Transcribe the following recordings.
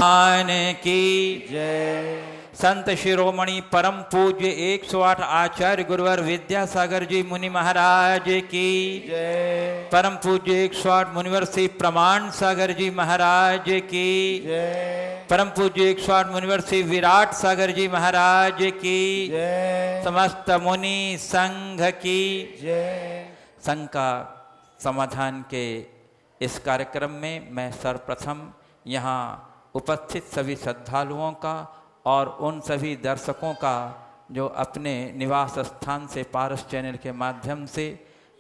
भगवान की जय। संत शिरोमणि परम पूज्य 108 आचार्य गुरुवर विद्यासागर जी मुनि महाराज की जय। परम पूज्य 108 मुनिवर श्री प्रमाण सागर जी महाराज की जय। परम पूज्य 108 मुनिवर श्री विराट सागर जी महाराज की जय। समस्त मुनि संघ की जय। संघ का समाधान के इस कार्यक्रम में मैं सर्वप्रथम यहाँ उपस्थित सभी श्रद्धालुओं का और उन सभी दर्शकों का जो अपने निवास स्थान से पारस चैनल के माध्यम से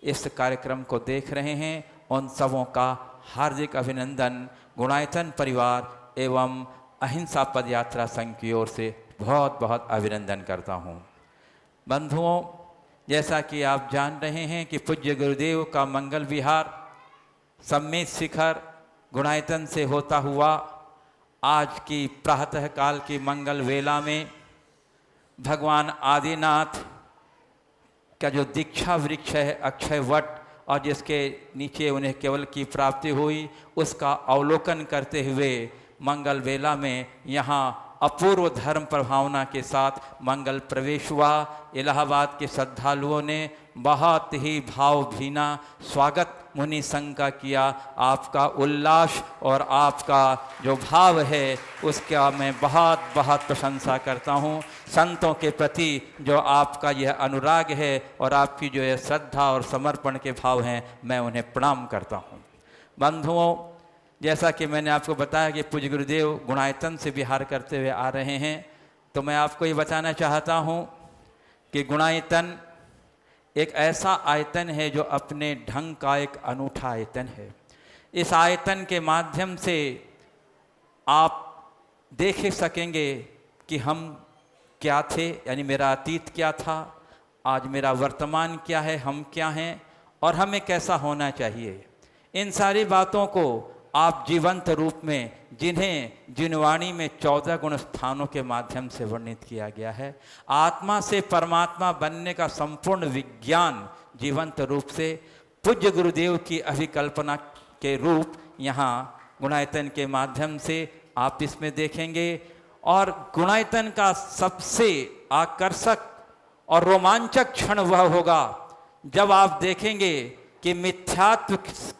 इस कार्यक्रम को देख रहे हैं, उन सबों का हार्दिक अभिनंदन गुणायतन परिवार एवं अहिंसा पद यात्रा संघ की ओर से बहुत बहुत अभिनंदन करता हूँ। बंधुओं, जैसा कि आप जान रहे हैं कि पूज्य गुरुदेव का मंगल विहार सम्मेत शिखर गुणायतन से होता हुआ आज की प्रातः काल की मंगल वेला में भगवान आदिनाथ का जो दीक्षा वृक्ष है अक्षय वट और जिसके नीचे उन्हें केवल की प्राप्ति हुई, उसका अवलोकन करते हुए मंगल वेला में यहाँ अपूर्व धर्म प्रभावना के साथ मंगल प्रवेश हुआ। इलाहाबाद के श्रद्धालुओं ने बहुत ही भावभीना स्वागत मुनि संघ का किया। आपका उल्लास और आपका जो भाव है उसका मैं बहुत बहुत प्रशंसा करता हूँ। संतों के प्रति जो आपका यह अनुराग है और आपकी जो यह श्रद्धा और समर्पण के भाव हैं, मैं उन्हें प्रणाम करता हूँ। बंधुओं, जैसा कि मैंने आपको बताया कि पूज्य गुरुदेव गुणायतन से विहार करते हुए आ रहे हैं, तो मैं आपको ये बताना चाहता हूँ कि गुणायतन एक ऐसा आयतन है जो अपने ढंग का एक अनूठा आयतन है। इस आयतन के माध्यम से आप देख सकेंगे कि हम क्या थे, यानी मेरा अतीत क्या था, आज मेरा वर्तमान क्या है, हम क्या हैं और हमें कैसा होना चाहिए। इन सारी बातों को आप जीवंत रूप में जिन्हें जिनवाणी में 14 गुण स्थानों के माध्यम से वर्णित किया गया है, आत्मा से परमात्मा बनने का संपूर्ण विज्ञान जीवंत रूप से पूज्य गुरुदेव की अभिकल्पना के रूप यहाँ गुणायतन के माध्यम से आप इसमें देखेंगे। और गुणायतन का सबसे आकर्षक और रोमांचक क्षण वह होगा जब आप देखेंगे कि मिथ्यात्व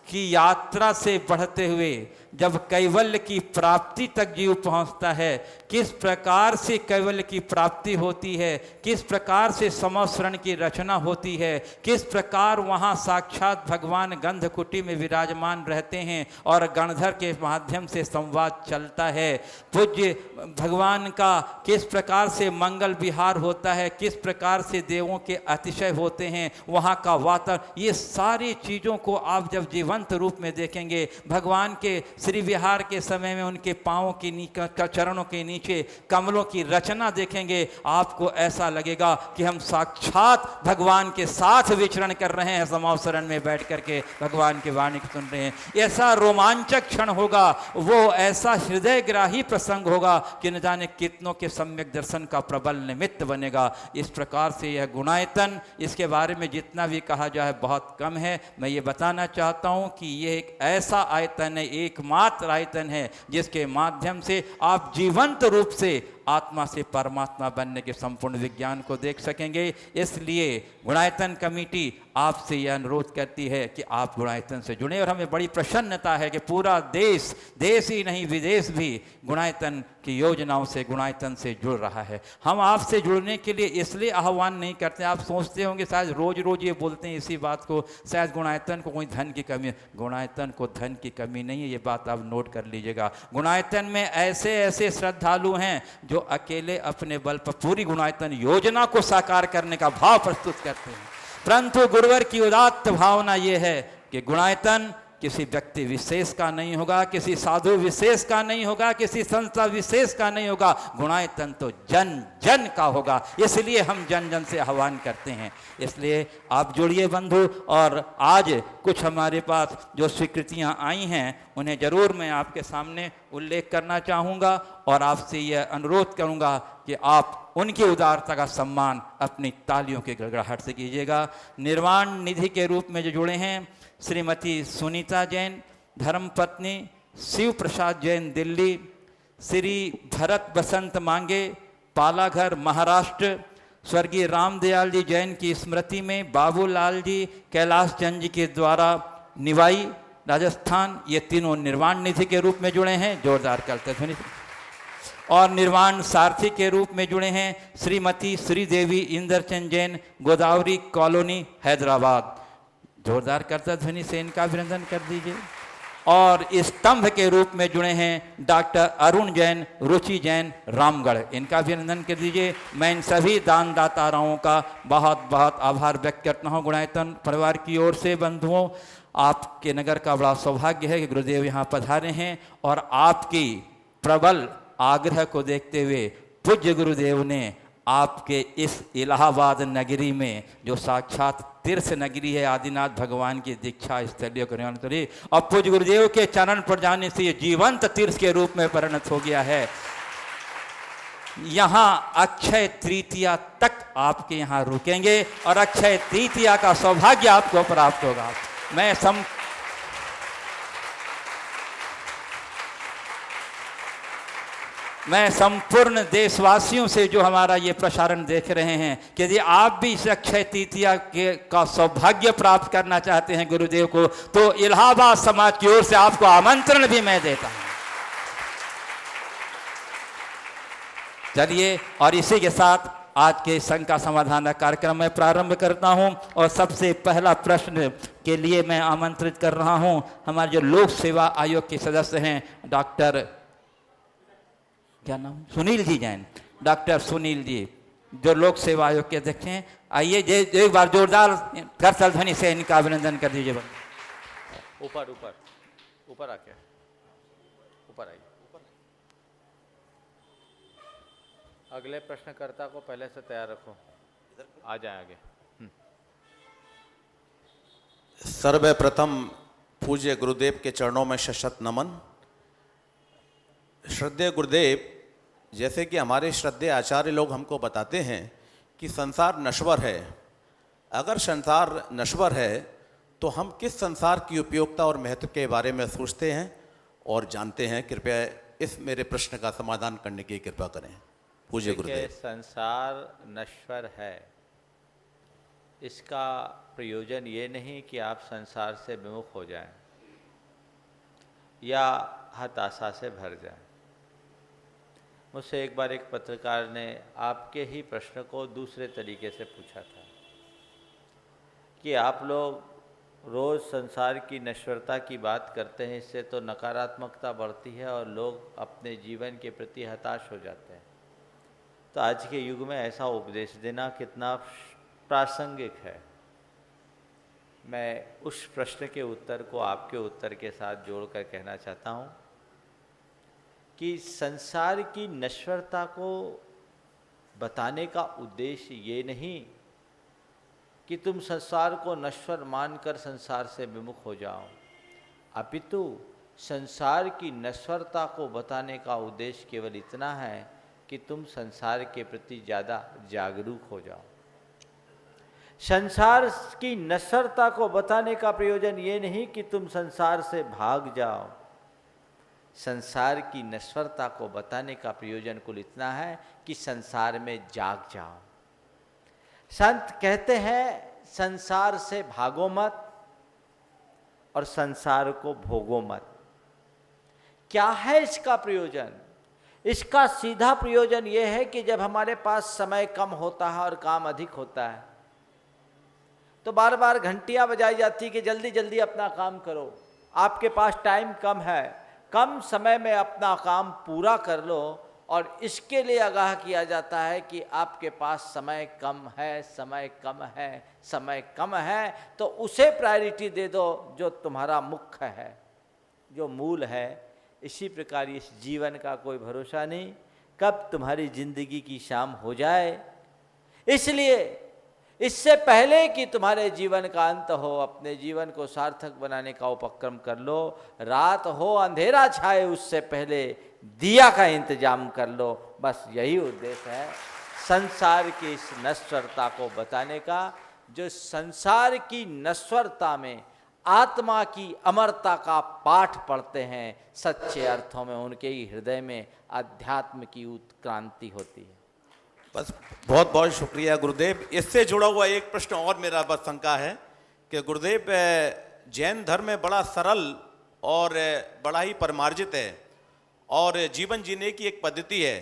की यात्रा से बढ़ते हुए जब कैवल्य की प्राप्ति तक जीव पहुंचता है, किस प्रकार से कैवल्य की प्राप्ति होती है, किस प्रकार से समशरण की रचना होती है, किस प्रकार वहां साक्षात भगवान गंधकुटी में विराजमान रहते हैं और गणधर के माध्यम से संवाद चलता है। पूज्य भगवान का किस प्रकार से मंगल विहार होता है, किस प्रकार से देवों के अतिशय होते हैं, वहाँ का वातावरण, ये सारी चीज़ों को आप जब जीवंत रूप में देखेंगे, भगवान के श्री विहार के समय में उनके पाँवों के चरणों के नीचे कमलों की रचना देखेंगे, आपको ऐसा लगेगा कि हम साक्षात भगवान के साथ विचरण कर रहे हैं, समावसरण में बैठ करके भगवान की वाणी को सुन रहे हैं। ऐसा रोमांचक क्षण होगा, वो ऐसा हृदयग्राही प्रसंग होगा कि न जाने कितनों के सम्यक दर्शन का प्रबल निमित्त बनेगा। इस प्रकार से यह गुणायतन, इसके बारे में जितना भी कहा जाए बहुत कम है। मैं ये बताना चाहता हूँ कि यह एक ऐसा आयतन है, एकमात्र आयतन है जिसके माध्यम से आप जीवंत रूप से आत्मा से परमात्मा बनने के संपूर्ण विज्ञान को देख सकेंगे। इसलिए गुणायतन कमेटी आपसे यह अनुरोध करती है कि आप गुणायतन से जुड़ें और हमें बड़ी प्रसन्नता है कि पूरा देश ही नहीं विदेश भी गुणायतन की योजनाओं से गुणायतन से जुड़ रहा है। हम आपसे जुड़ने के लिए इसलिए आह्वान नहीं करते, आप सोचते होंगे शायद रोज रोज ये बोलते हैं इसी बात को, शायद गुणायतन को कोई धन की कमी है। गुणायतन को धन की कमी नहीं है, ये बात आप नोट कर लीजिएगा। गुणायतन में ऐसे ऐसे श्रद्धालु हैं जो अकेले अपने बल पर पूरी गुणायतन योजना को साकार करने का भाव प्रस्तुत करते हैं, परंतु गुरुवर की उदात्त भावना यह है कि गुणायतन किसी व्यक्ति विशेष का नहीं होगा, किसी साधु विशेष का नहीं होगा, किसी संस्था विशेष का नहीं होगा। गुणायतन तो जन जन का होगा, इसलिए हम जन जन से आह्वान करते हैं। इसलिए आप जुड़िए बंधु, और आज कुछ हमारे पास जो स्वीकृतियां आई हैं उन्हें जरूर मैं आपके सामने उल्लेख करना चाहूँगा और आपसे यह अनुरोध करूँगा कि आप उनकी उदारता का सम्मान अपनी तालियों के गड़गड़ाहट से कीजिएगा। निर्वाण निधि के रूप में जो जुड़े हैं श्रीमती सुनीता जैन, धर्मपत्नी शिव प्रसाद जैन दिल्ली, श्री भरत बसंत मांगे, पालाघर, महाराष्ट्र। स्वर्गीय रामदयाल जी जैन की स्मृति में बाबूलाल जी कैलाश चंद जी के द्वारा निवाई, राजस्थान। ये तीनों निर्वाण निधि के रूप में जुड़े हैं, जोरदार करते ध्वनि। और निर्वाण सारथी के रूप में जुड़े हैं श्रीमती श्रीदेवी इंद्रचंद जैन, गोदावरी कॉलोनी, हैदराबाद। जोरदार करता ध्वनि से इनका अभिनंदन कर दीजिए। और स्तंभ के रूप में जुड़े हैं डॉक्टर अरुण जैन, रुचि जैन, रामगढ़। इनका भी अभिनंदन कर दीजिए। मैं इन सभी दानदाताओं का बहुत बहुत आभार व्यक्त करता हूँ। गुणायतन परिवार की ओर से बंधुओं, आपके नगर का बड़ा सौभाग्य है कि गुरुदेव यहाँ पधारे हैं और आपकी प्रबल आग्रह को देखते हुए पूज्य गुरुदेव ने आपके इस इलाहाबाद नगरी में, जो साक्षात तीर्थ नगरी है, आदिनाथ भगवान की दीक्षा स्थलीय कल्याणकारी, और पूज्य गुरुदेव के चरण पर जाने से ये जीवंत तीर्थ के रूप में परिणत हो गया है। यहाँ अक्षय तृतीया तक आपके यहाँ रुकेंगे और अक्षय तृतीया का सौभाग्य आपको प्राप्त होगा। मैं संपूर्ण देशवासियों से जो हमारा ये प्रसारण देख रहे हैं कि यदि आप भी इस अक्षय तृतीया का सौभाग्य प्राप्त करना चाहते हैं गुरुदेव को, तो इलाहाबाद समाज की ओर से आपको आमंत्रण भी मैं देता हूं। चलिए, और इसी के साथ आज के शंका समाधान कार्यक्रम में प्रारंभ करता हूं। और सबसे पहला प्रश्न के लिए मैं आमंत्रित कर रहा हूं हमारे जो लोक सेवा आयोग के सदस्य हैं, डॉक्टर क्या नाम, सुनील जी जैन, डॉक्टर सुनील जी, जो लोक सेवा आयोग के अध्यक्ष हैं। आइए एक बार जोरदार करताल ध्वनि से इनका अभिनंदन कर दीजिए। ऊपर ऊपर ऊपर आके ऊपर आइए। अगले प्रश्नकर्ता को पहले से तैयार रखो, आ जाए आगे। सर्वप्रथम पूज्य गुरुदेव के चरणों में शत नमन। श्रद्धेय गुरुदेव, जैसे कि हमारे श्रद्धेय आचार्य लोग हमको बताते हैं कि संसार नश्वर है। अगर संसार नश्वर है तो हम किस संसार की उपयोगिता और महत्व के बारे में सोचते हैं और जानते हैं? कृपया इस मेरे प्रश्न का समाधान करने की कृपा करें पूज्य गुरुदेव। संसार नश्वर है, इसका प्रयोजन ये नहीं कि आप संसार से विमुख हो जाएं या हताशा से भर जाएं। मुझसे एक बार एक पत्रकार ने आपके ही प्रश्न को दूसरे तरीके से पूछा था कि आप लोग रोज़ संसार की नश्वरता की बात करते हैं, इससे तो नकारात्मकता बढ़ती है और लोग अपने जीवन के प्रति हताश हो जाते हैं। तो आज के युग में ऐसा उपदेश देना कितना प्रासंगिक है। मैं उस प्रश्न के उत्तर को आपके उत्तर के साथ जोड़कर कहना चाहता हूँ कि संसार की नश्वरता को बताने का उद्देश्य ये नहीं कि तुम संसार को नश्वर मानकर संसार से विमुख हो जाओ, अपितु संसार की नश्वरता को बताने का उद्देश्य केवल इतना है कि तुम संसार के प्रति ज़्यादा जागरूक हो जाओ। संसार की नश्वरता को बताने का प्रयोजन ये नहीं कि तुम संसार से भाग जाओ। संसार की नश्वरता को बताने का प्रयोजन कुल इतना है कि संसार में जाग जाओ। संत कहते हैं संसार से भागो मत और संसार को भोगो मत। क्या है इसका प्रयोजन? इसका सीधा प्रयोजन यह है कि जब हमारे पास समय कम होता है और काम अधिक होता है तो बार बार घंटियां बजाई जाती कि जल्दी जल्दी अपना काम करो, आपके पास टाइम कम है, कम समय में अपना काम पूरा कर लो। और इसके लिए आगाह किया जाता है कि आपके पास समय कम है, समय कम है, समय कम है, तो उसे प्रायोरिटी दे दो जो तुम्हारा मुख्य है, जो मूल है। इसी प्रकार इस जीवन का कोई भरोसा नहीं कब तुम्हारी जिंदगी की शाम हो जाए। इसलिए इससे पहले कि तुम्हारे जीवन का अंत हो, अपने जीवन को सार्थक बनाने का उपक्रम कर लो। रात हो, अंधेरा छाए, उससे पहले दिया का इंतजाम कर लो। बस यही उद्देश्य है संसार की इस नश्वरता को बताने का, जो संसार की नश्वरता में आत्मा की अमरता का पाठ पढ़ते हैं, सच्चे अर्थों में उनके ही हृदय में अध्यात्म की उत्क्रांति होती है। बस बहुत बहुत शुक्रिया गुरुदेव। इससे जुड़ा हुआ एक प्रश्न और मेरा बस शंका है कि गुरुदेव, जैन धर्म में बड़ा सरल और बड़ा ही परमार्जित है और जीवन जीने की एक पद्धति है,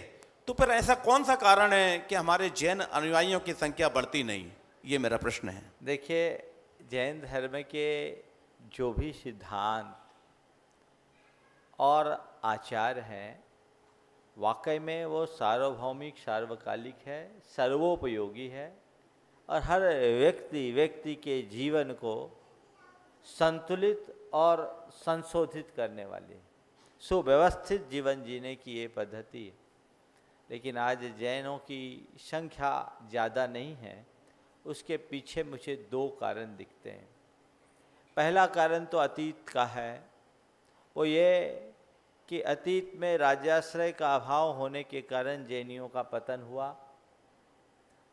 तो फिर ऐसा कौन सा कारण है कि हमारे जैन अनुयायियों की संख्या बढ़ती नहीं? ये मेरा प्रश्न है। देखिए, जैन धर्म के जो भी सिद्धांत और आचार हैं, वाकई में वो सार्वभौमिक, सार्वकालिक है, सर्वोपयोगी है और हर व्यक्ति के जीवन को संतुलित और संशोधित करने वाली सुव्यवस्थित जीवन जीने की ये पद्धति है। लेकिन आज जैनों की संख्या ज़्यादा नहीं है, उसके पीछे मुझे दो कारण दिखते हैं। पहला कारण तो अतीत का है, वो ये कि अतीत में राज्याश्रय का अभाव होने के कारण जैनियों का पतन हुआ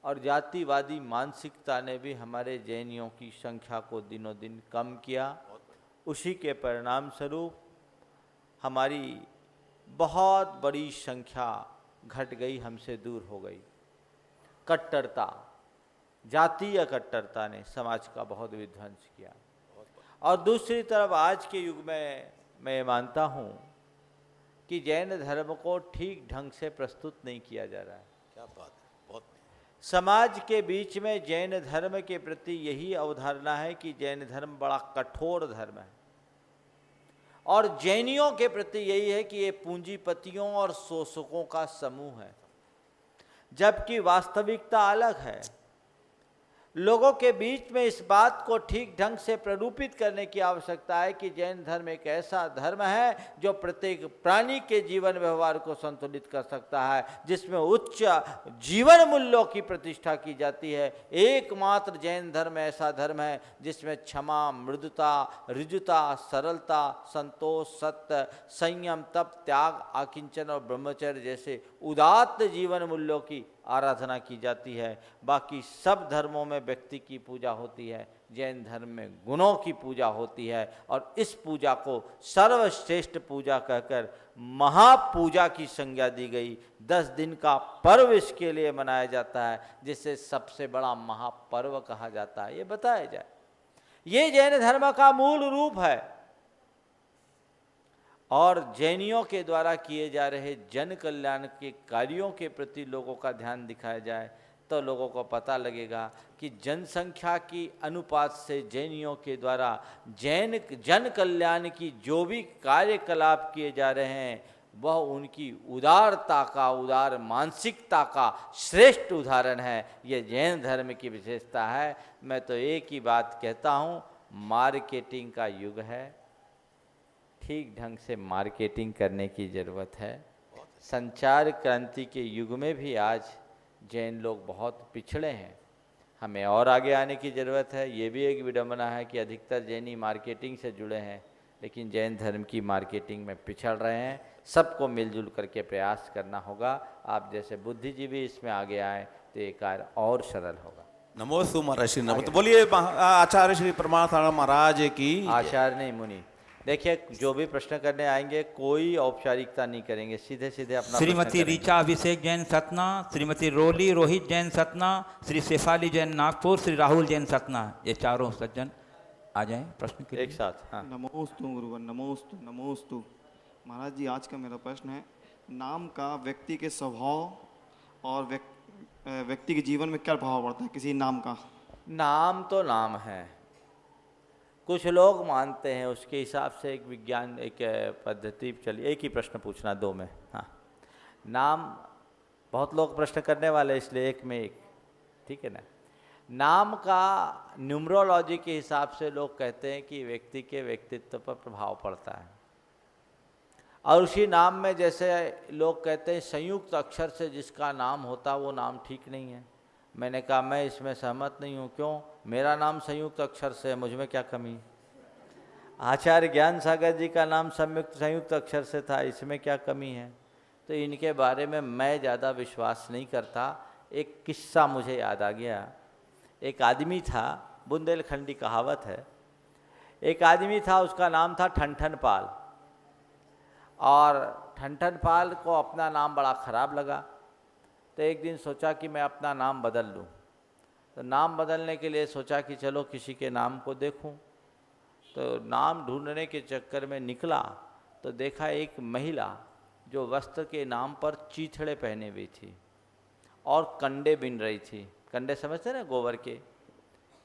और जातिवादी मानसिकता ने भी हमारे जैनियों की संख्या को दिनों दिन कम किया। उसी के परिणाम स्वरूप हमारी बहुत बड़ी संख्या घट गई, हमसे दूर हो गई। कट्टरता, जातीय कट्टरता ने समाज का बहुत विध्वंस किया। और दूसरी तरफ आज के युग में मैं मानता हूँ कि जैन धर्म को ठीक ढंग से प्रस्तुत नहीं किया जा रहा है। क्या बात है, बहुत। समाज के बीच में जैन धर्म के प्रति यही अवधारणा है कि जैन धर्म बड़ा कठोर धर्म है और जैनियों के प्रति यही है कि ये पूंजीपतियों और शोषकों का समूह है, जबकि वास्तविकता अलग है। लोगों के बीच में इस बात को ठीक ढंग से प्ररूपित करने की आवश्यकता है कि जैन धर्म एक ऐसा धर्म है जो प्रत्येक प्राणी के जीवन व्यवहार को संतुलित कर सकता है, जिसमें उच्च जीवन मूल्यों की प्रतिष्ठा की जाती है। एकमात्र जैन धर्म ऐसा धर्म है जिसमें क्षमा, मृदुता, ऋजुता, सरलता, संतोष, सत्य, संयम, तप, त्याग, आकिंचन और ब्रह्मचर्य जैसे उदात्त जीवन मूल्यों की आराधना की जाती है। बाकी सब धर्मों में व्यक्ति की पूजा होती है, जैन धर्म में गुणों की पूजा होती है और इस पूजा को सर्वश्रेष्ठ पूजा कहकर महापूजा की संज्ञा दी गई। 10 दिन का पर्व इसके लिए मनाया जाता है, जिसे सबसे बड़ा महापर्व कहा जाता है। ये बताया जाए, ये जैन धर्म का मूल रूप है। और जैनियों के द्वारा किए जा रहे जन कल्याण के कार्यों के प्रति लोगों का ध्यान दिखाया जाए तो लोगों को पता लगेगा कि जनसंख्या की अनुपात से जैनियों के द्वारा जन कल्याण की जो भी कार्यकलाप किए जा रहे हैं वह उनकी उदारता का, उदार मानसिकता का श्रेष्ठ उदाहरण है। ये जैन धर्म की विशेषता है। मैं तो एक ही बात कहता हूँ, मार्केटिंग का युग है, ठीक ढंग से मार्केटिंग करने की ज़रूरत है। संचार क्रांति के युग में भी आज जैन लोग बहुत पिछड़े हैं, हमें और आगे आने की ज़रूरत है। ये भी एक विडंबना है कि अधिकतर जैनी मार्केटिंग से जुड़े हैं, लेकिन जैन धर्म की मार्केटिंग में पिछड़ रहे हैं। सबको मिलजुल करके प्रयास करना होगा। आप जैसे बुद्धिजीवी इसमें आगे आए तो ये कार्य और सरल होगा। नमोस्तु महाराज श्री नमो। तो बोलिए आचार्य श्री परमानंद महाराज की। आचार्य नहीं, मुनि। देखिए, जो भी प्रश्न करने आएंगे कोई औपचारिकता नहीं करेंगे, सीधे सीधे अपना। श्रीमती ऋचा अभिषेक जैन सतना, श्रीमती रोली रोहित जैन सतना, श्री शेफाली जैन नागपुर, श्री राहुल जैन सतना, ये चारों सज्जन आ जाएं प्रश्न के लिए। एक साथ। हाँ। नमोस्तु गुरुवर, नमोस्तु नमोस्तु। महाराज जी, आज का मेरा प्रश्न है, नाम का व्यक्ति के स्वभाव और व्यक्ति के जीवन में क्या प्रभाव पड़ता है किसी नाम का? नाम तो नाम है, कुछ लोग मानते हैं उसके हिसाब से एक विज्ञान, एक पद्धति चली। एक ही प्रश्न पूछना, दो में। हाँ, नाम बहुत लोग प्रश्न करने वाले, इसलिए एक में एक, ठीक है ना। नाम का न्यूमरोलॉजी के हिसाब से लोग कहते हैं कि व्यक्ति के व्यक्तित्व पर प्रभाव पड़ता है। और उसी नाम में, जैसे लोग कहते हैं संयुक्त अक्षर से जिसका नाम होता वो नाम ठीक नहीं है। मैंने कहा मैं इसमें सहमत नहीं हूँ। क्यों? मेरा नाम संयुक्त अक्षर से है, मुझ में क्या कमी? आचार्य ज्ञान सागर जी का नाम संयुक्त अक्षर से था, इसमें क्या कमी है? तो इनके बारे में मैं ज़्यादा विश्वास नहीं करता। एक किस्सा मुझे याद आ गया। एक आदमी था, बुंदेलखंडी कहावत है, एक आदमी था, उसका नाम था ठनठन पाल, और ठनठन पाल को अपना नाम बड़ा खराब लगा। तो एक दिन सोचा कि मैं अपना नाम बदल लूँ। तो नाम बदलने के लिए सोचा कि चलो किसी के नाम को देखूं। तो नाम ढूंढने के चक्कर में निकला तो देखा एक महिला जो वस्त्र के नाम पर चीथड़े पहने हुई थी और कंडे बिन रही थी। कंडे समझते हैं ना, गोबर के,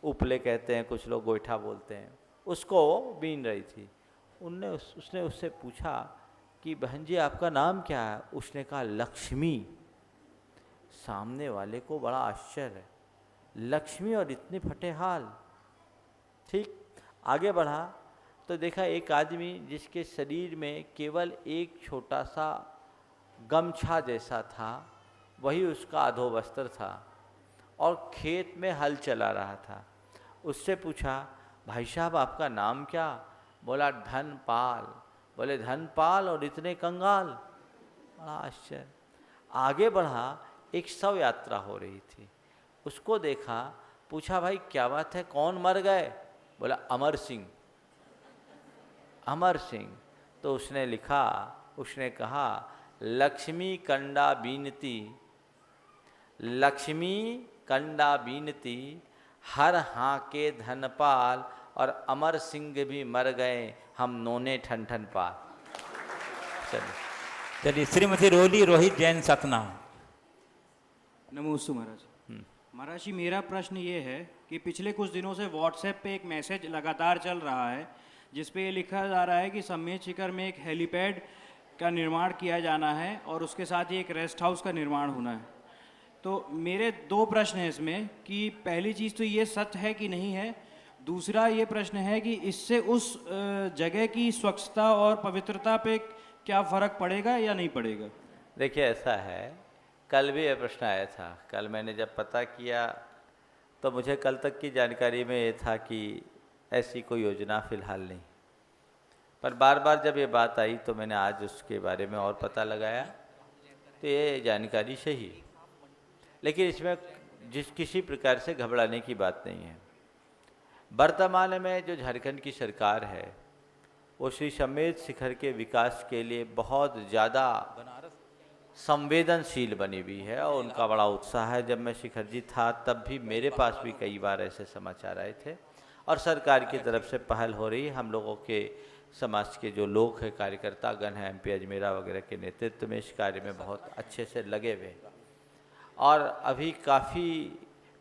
उपले कहते हैं, कुछ लोग गोईठा बोलते हैं, उसको बीन रही थी। उसने उससे पूछा कि बहन जी आपका नाम क्या है? उसने कहा लक्ष्मी। सामने वाले को बड़ा आश्चर्य है, लक्ष्मी और इतने फटे हाल। ठीक, आगे बढ़ा तो देखा एक आदमी जिसके शरीर में केवल एक छोटा सा गमछा जैसा था, वही उसका अधोवस्त्र था, और खेत में हल चला रहा था। उससे पूछा भाई साहब आपका नाम क्या? बोला धनपाल। बोले धनपाल और इतने कंगाल? बड़ा आश्चर्य। आगे बढ़ा, एक शव यात्रा हो रही थी, उसको देखा, पूछा भाई क्या बात है, कौन मर गए? बोला अमर सिंह। अमर सिंह। तो उसने लिखा, उसने कहा लक्ष्मी कंडा बीनती, लक्ष्मी कंडा बीनती, हर हाँ के धनपाल, और अमर सिंह भी मर गए, हम नोने ठन पाल। चलिए, श्रीमती रोली रोहित जैन सतना। नमोस्तु महाराज। महाराज जी, मेरा प्रश्न ये है कि पिछले कुछ दिनों से व्हाट्सएप पे एक मैसेज लगातार चल रहा है जिस पे ये लिखा जा रहा है कि समेत शिखर में एक हेलीपैड का निर्माण किया जाना है और उसके साथ ही एक रेस्ट हाउस का निर्माण होना है। तो मेरे दो प्रश्न हैं इसमें कि पहली चीज़ तो ये सच है कि नहीं है, दूसरा ये प्रश्न है कि इससे उस जगह की स्वच्छता और पवित्रता पे क्या फ़र्क पड़ेगा या नहीं पड़ेगा? देखिए ऐसा है, कल भी यह प्रश्न आया था। कल मैंने जब पता किया तो मुझे कल तक की जानकारी में ये था कि ऐसी कोई योजना फ़िलहाल नहीं, पर बार बार जब ये बात आई तो मैंने आज उसके बारे में और पता लगाया तो ये जानकारी सही है। लेकिन इसमें किसी प्रकार से घबराने की बात नहीं है। वर्तमान में जो झारखंड की सरकार है वो श्री समेत शिखर के विकास के लिए बहुत ज़्यादा संवेदनशील बनी हुई है और उनका बड़ा उत्साह है। जब मैं शिखर जी था तब भी मेरे पास भी कई बार ऐसे समाचार आए थे और सरकार की तरफ से पहल हो रही है। हम लोगों के समाज के जो लोग हैं, कार्यकर्ता गण हैं, MP अजमेरा वगैरह के नेतृत्व में इस कार्य में बहुत अच्छे से लगे हुए हैं और अभी काफ़ी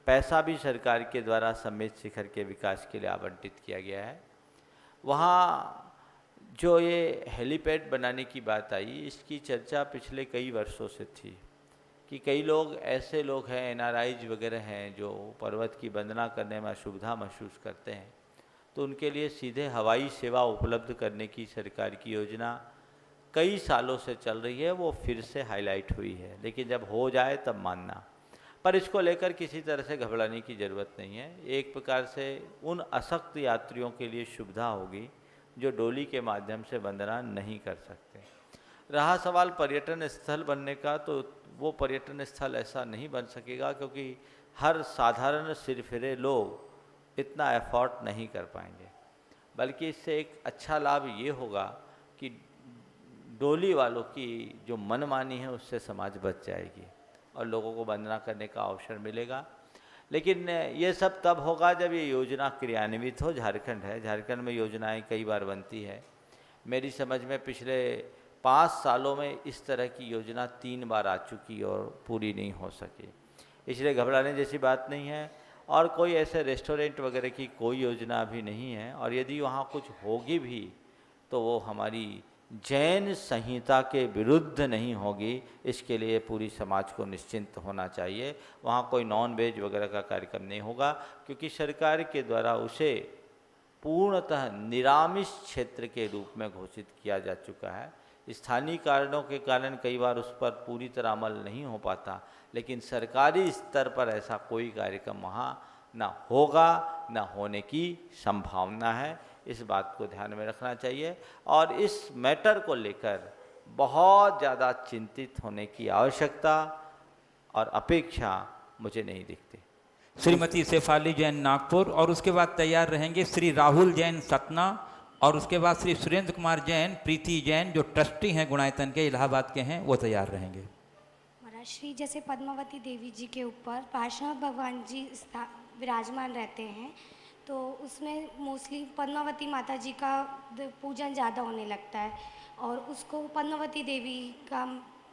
पैसा भी सरकार के द्वारा समेत शिखर के विकास के लिए आवंटित किया गया है। वहाँ जो ये हेलीपैड बनाने की बात आई, इसकी चर्चा पिछले कई वर्षों से थी कि कई लोग ऐसे लोग हैं, NRIs वगैरह हैं, जो पर्वत की वंदना करने में असुविधा महसूस करते हैं, तो उनके लिए सीधे हवाई सेवा उपलब्ध करने की सरकार की योजना कई सालों से चल रही है। वो फिर से हाईलाइट हुई है, लेकिन जब हो जाए तब मानना। पर इसको लेकर किसी तरह से घबराने की ज़रूरत नहीं है। एक प्रकार से उन अशक्त यात्रियों के लिए सुविधा होगी जो डोली के माध्यम से वंदना नहीं कर सकते। रहा सवाल पर्यटन स्थल बनने का, तो वो पर्यटन स्थल ऐसा नहीं बन सकेगा क्योंकि हर साधारण सिरफिरे लोग इतना एफर्ट नहीं कर पाएंगे। बल्कि इससे एक अच्छा लाभ ये होगा कि डोली वालों की जो मनमानी है उससे समाज बच जाएगी और लोगों को वंदना करने का अवसर मिलेगा। लेकिन ये सब तब होगा जब ये योजना क्रियान्वित हो। झारखंड है, झारखंड में योजनाएं कई बार बनती है। मेरी समझ में पिछले 5 सालों में इस तरह की योजना 3 बार आ चुकी और पूरी नहीं हो सकी, इसलिए घबराने जैसी बात नहीं है। और कोई ऐसे रेस्टोरेंट वगैरह की कोई योजना अभी नहीं है, और यदि वहाँ कुछ होगी भी तो वो हमारी जैन संहिता के विरुद्ध नहीं होगी। इसके लिए पूरी समाज को निश्चिंत होना चाहिए। वहाँ कोई नॉन वेज वगैरह का कार्यक्रम नहीं होगा क्योंकि सरकार के द्वारा उसे पूर्णतः निरामिष क्षेत्र के रूप में घोषित किया जा चुका है। स्थानीय कारणों के कारण कई बार उस पर पूरी तरह अमल नहीं हो पाता, लेकिन सरकारी स्तर पर ऐसा कोई कार्यक्रम वहाँ ना होगा, ना होने की संभावना है। इस बात को ध्यान में रखना चाहिए और इस मैटर को लेकर बहुत ज़्यादा चिंतित होने की आवश्यकता और अपेक्षा मुझे नहीं दिखती। श्रीमती शेफाली जैन नागपुर, और उसके बाद तैयार रहेंगे श्री राहुल जैन सतना, और उसके बाद श्री सुरेंद्र कुमार जैन, प्रीति जैन जो ट्रस्टी हैं गुणायतन के, इलाहाबाद के हैं, वो तैयार रहेंगे। महाराज श्री जैसे पद्मावती देवी जी के ऊपर पार्श्व भगवान जी विराजमान रहते हैं, तो उसमें मोस्टली पद्मावती माता जी का पूजन ज़्यादा होने लगता है और उसको पद्मावती देवी का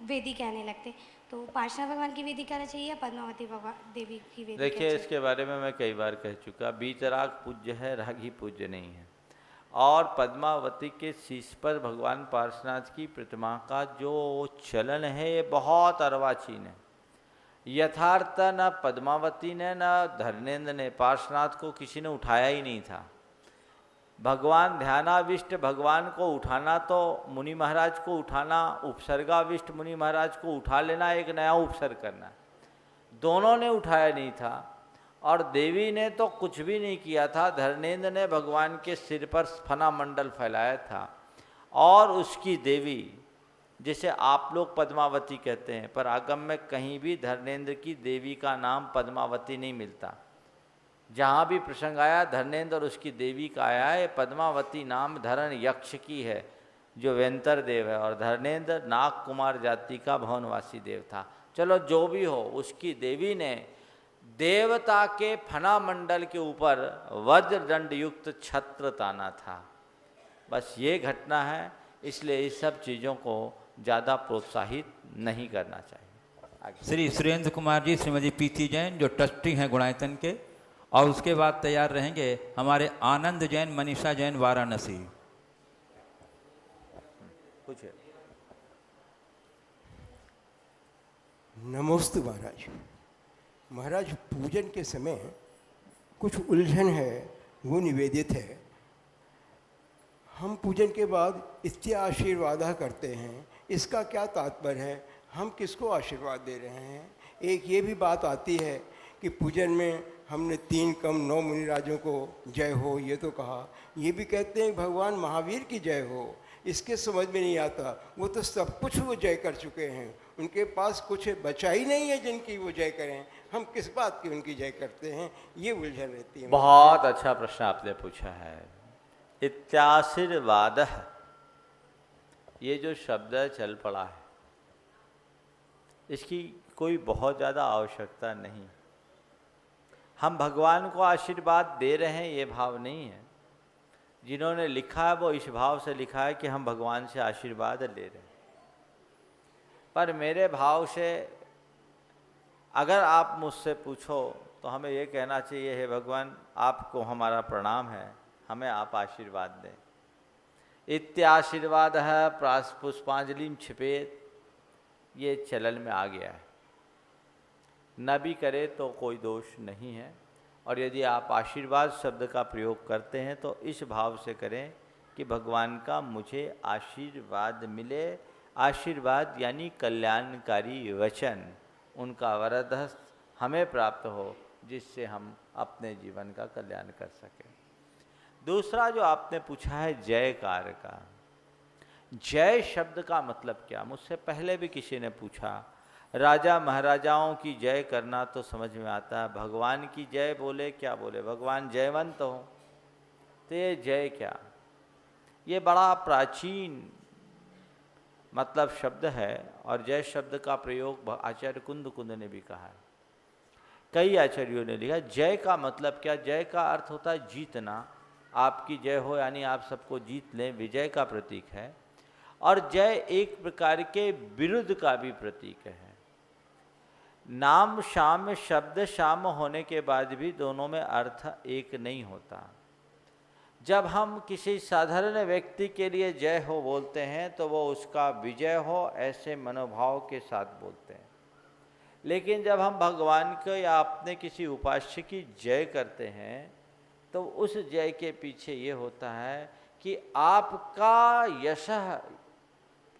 वेदी कहने लगते हैं, तो पार्श्व भगवान की वेदी कहना चाहिए या पद्मावती देवी की वेदी? देखिए, इसके बारे में मैं कई बार कह चुका, बीतराग पूज्य है, रागी पूज्य नहीं है। और पद्मावती के शीश पर भगवान पार्श्वनाथ की प्रतिमा का जो चलन है ये बहुत अर्वाचीन है। यथार्थ न पद्मावती ने न धर्मेंद्र ने पार्श्वनाथ को किसी ने उठाया ही नहीं था। भगवान ध्यानाविष्ट भगवान को उठाना तो मुनि महाराज को उठाना, उपसर्गाविष्ट मुनि महाराज को उठा लेना एक नया उपसर्ग करना, दोनों ने उठाया नहीं था। और देवी ने तो कुछ भी नहीं किया था, धर्मेंद्र ने भगवान के सिर पर फना मंडल फैलाया था। और उसकी देवी जिसे आप लोग पद्मावती कहते हैं, पर आगम में कहीं भी धर्मेंद्र की देवी का नाम पद्मावती नहीं मिलता। जहाँ भी प्रसंग आया धर्मेंद्र और उसकी देवी का आया है। पद्मावती नाम धरण यक्ष की है जो वेंतर देव है, और धर्मेंद्र नाग कुमार जाति का भवनवासी देव था। चलो जो भी हो, उसकी देवी ने देवता के फना मंडल के ऊपर वज्र दंड युक्त छत्र ताना था। बस ये घटना है, इसलिए इस सब चीज़ों को ज़्यादा प्रोत्साहित नहीं करना चाहिए। श्री सुरेंद्र कुमार जी, श्रीमती प्रीति जैन जो ट्रस्टी हैं गुणायतन के, और उसके बाद तैयार रहेंगे हमारे आनंद जैन, मनीषा जैन वाराणसी। पूछिए। नमोस्तु महाराज। महाराज, पूजन के समय कुछ उलझन है, वो निवेदित है। हम पूजन के बाद इत्या आशीर्वाद करते हैं, इसका क्या तात्पर्य है? हम किसको आशीर्वाद दे रहे हैं? एक ये भी बात आती है कि पूजन में हमने 3 कम 9 मुनिराजों को जय हो ये तो कहा, ये भी कहते हैं भगवान महावीर की जय हो। इसके समझ में नहीं आता, वो तो सब कुछ वो जय कर चुके हैं, उनके पास कुछ बचा ही नहीं है जिनकी वो जय करें। हम किस बात की उनकी जय करते हैं, ये उलझन रहती है। बहुत अच्छा प्रश्न आपने पूछा है। इत्याशीर्वाद, ये जो शब्द चल पड़ा है, इसकी कोई बहुत ज़्यादा आवश्यकता नहीं। हम भगवान को आशीर्वाद दे रहे हैं ये भाव नहीं है। जिन्होंने लिखा है वो इस भाव से लिखा है कि हम भगवान से आशीर्वाद ले रहे हैं। पर मेरे भाव से अगर आप मुझसे पूछो तो हमें ये कहना चाहिए, हे भगवान आपको हमारा प्रणाम है, हमें आप आशीर्वाद दें। इत्याशीर्वाद है पुष्पांजलि छिपेत, ये चलन में आ गया है। न भी करे तो कोई दोष नहीं है। और यदि आप आशीर्वाद शब्द का प्रयोग करते हैं तो इस भाव से करें कि भगवान का मुझे आशीर्वाद मिले। आशीर्वाद यानी कल्याणकारी वचन, उनका वरदहस्त हमें प्राप्त हो, जिससे हम अपने जीवन का कल्याण कर सकें। दूसरा जो आपने पूछा है जयकार का, जय शब्द का मतलब क्या? मुझसे पहले भी किसी ने पूछा। राजा महाराजाओं की जय करना तो समझ में आता है, भगवान की जय बोले क्या बोले? भगवान जयवंत हो, तो ये जय क्या? ये बड़ा प्राचीन मतलब शब्द है। और जय शब्द का प्रयोग आचार्य कुंद ने भी कहा है, कई आचार्यों ने लिखा। जय का मतलब क्या? जय का अर्थ होता है जीतना। आपकी जय हो यानी आप सबको जीत लें, विजय का प्रतीक है। और जय एक प्रकार के विरुद्ध का भी प्रतीक है। नाम शाम शब्द शाम होने के बाद भी दोनों में अर्थ एक नहीं होता। जब हम किसी साधारण व्यक्ति के लिए जय हो बोलते हैं तो वो उसका विजय हो ऐसे मनोभाव के साथ बोलते हैं। लेकिन जब हम भगवान को या अपने किसी उपास्य की जय करते हैं तो उस जय के पीछे ये होता है कि आपका यश,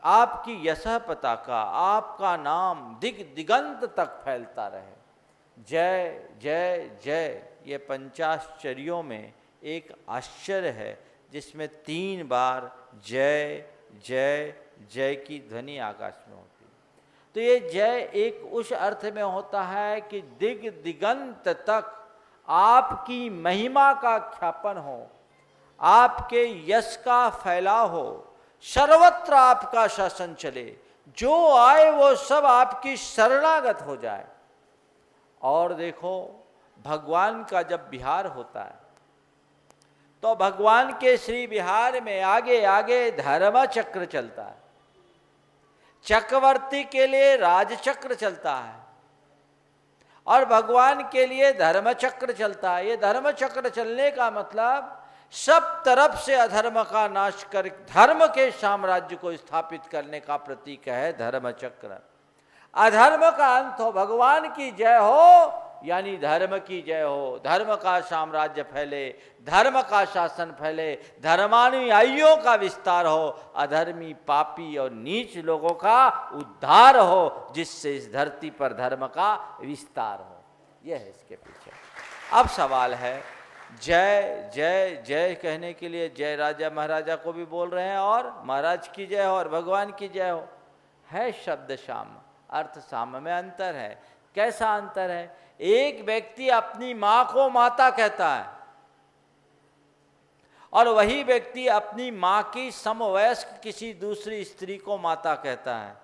आपकी यशः पताका, आपका नाम दिग दिगंत तक फैलता रहे। जय जय जय, ये पंचाश्चर्यों में एक आश्चर्य है जिसमें 3 बार जय जय जय की ध्वनि आकाश में होती है। तो ये जय एक उस अर्थ में होता है कि दिग दिगंत तक आपकी महिमा का ख्यापन हो, आपके यश का फैलाव हो, सर्वत्र आपका शासन चले, जो आए वो सब आपकी शरणागत हो जाए। और देखो भगवान का जब विहार होता है तो भगवान के श्री विहार में आगे आगे धर्म चक्र चलता है, चक्रवर्ती के लिए राजचक्र चलता है और भगवान के लिए धर्म चक्र चलता है। ये धर्म चक्र चलने का मतलब सब तरफ से अधर्म का नाश कर धर्म के साम्राज्य को स्थापित करने का प्रतीक है धर्म चक्र। अधर्म का अंत हो, भगवान की जय हो यानी धर्म की जय हो, धर्म का साम्राज्य फैले, धर्म का शासन फैले, धर्मानुयायियों का विस्तार हो, अधर्मी पापी और नीच लोगों का उद्धार हो, जिससे इस धरती पर धर्म का विस्तार हो। यह है इसके पीछे। अब सवाल है, जय जय जय कहने के लिए जय राजा महाराजा को भी बोल रहे हैं और महाराज की जय हो और भगवान की जय हो, है शब्द साम, अर्थ साम में अंतर है। कैसा अंतर है? एक व्यक्ति अपनी मां को माता कहता है और वही व्यक्ति अपनी मां की समवयस्क किसी दूसरी स्त्री को माता कहता है।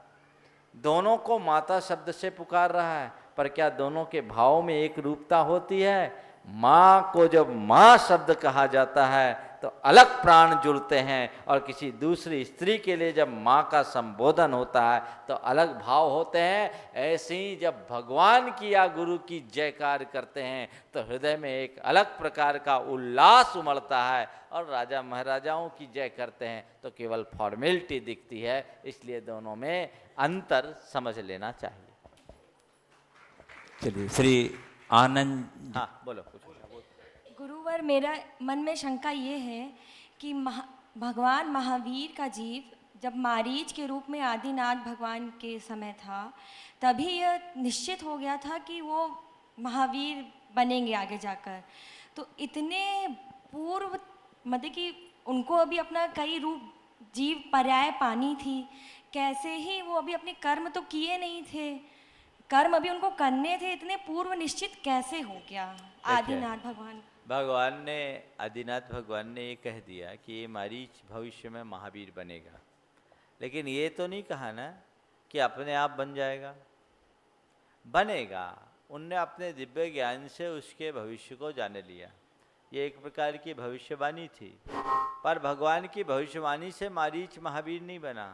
दोनों को माता शब्द से पुकार रहा है, पर क्या दोनों के भाव में एक रूपता होती है? मां को जब मां शब्द कहा जाता है तो अलग प्राण जुड़ते हैं और किसी दूसरी स्त्री के लिए जब मां का संबोधन होता है तो अलग भाव होते हैं। ऐसे ही जब भगवान की या गुरु की जयकार करते हैं तो हृदय में एक अलग प्रकार का उल्लास उमड़ता है, और राजा महाराजाओं की जय करते हैं तो केवल फॉर्मेलिटी दिखती है। इसलिए दोनों में अंतर समझ लेना चाहिए। चलिए श्री आनंद। हाँ बोलो कुछ। गुरुवर, मेरा मन में शंका ये है कि भगवान महावीर का जीव जब मारीच के रूप में आदिनाथ भगवान के समय था, तभी यह निश्चित हो गया था कि वो महावीर बनेंगे आगे जाकर। तो इतने पूर्व मतलब कि उनको अभी अपना कई रूप जीव पर्याय पानी थी, कैसे ही वो अभी अपने कर्म तो किए नहीं थे, कर्म अभी उनको करने थे, इतने पूर्व निश्चित कैसे हो गया आदिनाथ भगवान? आदिनाथ भगवान ने ये कह दिया कि ये मारीच भविष्य में महावीर बनेगा, लेकिन ये तो नहीं कहा ना कि अपने आप बन जाएगा, बनेगा। उनने अपने दिव्य ज्ञान से उसके भविष्य को जान लिया। ये एक प्रकार की भविष्यवाणी थी, पर भगवान की भविष्यवाणी से मारीच महावीर नहीं बना।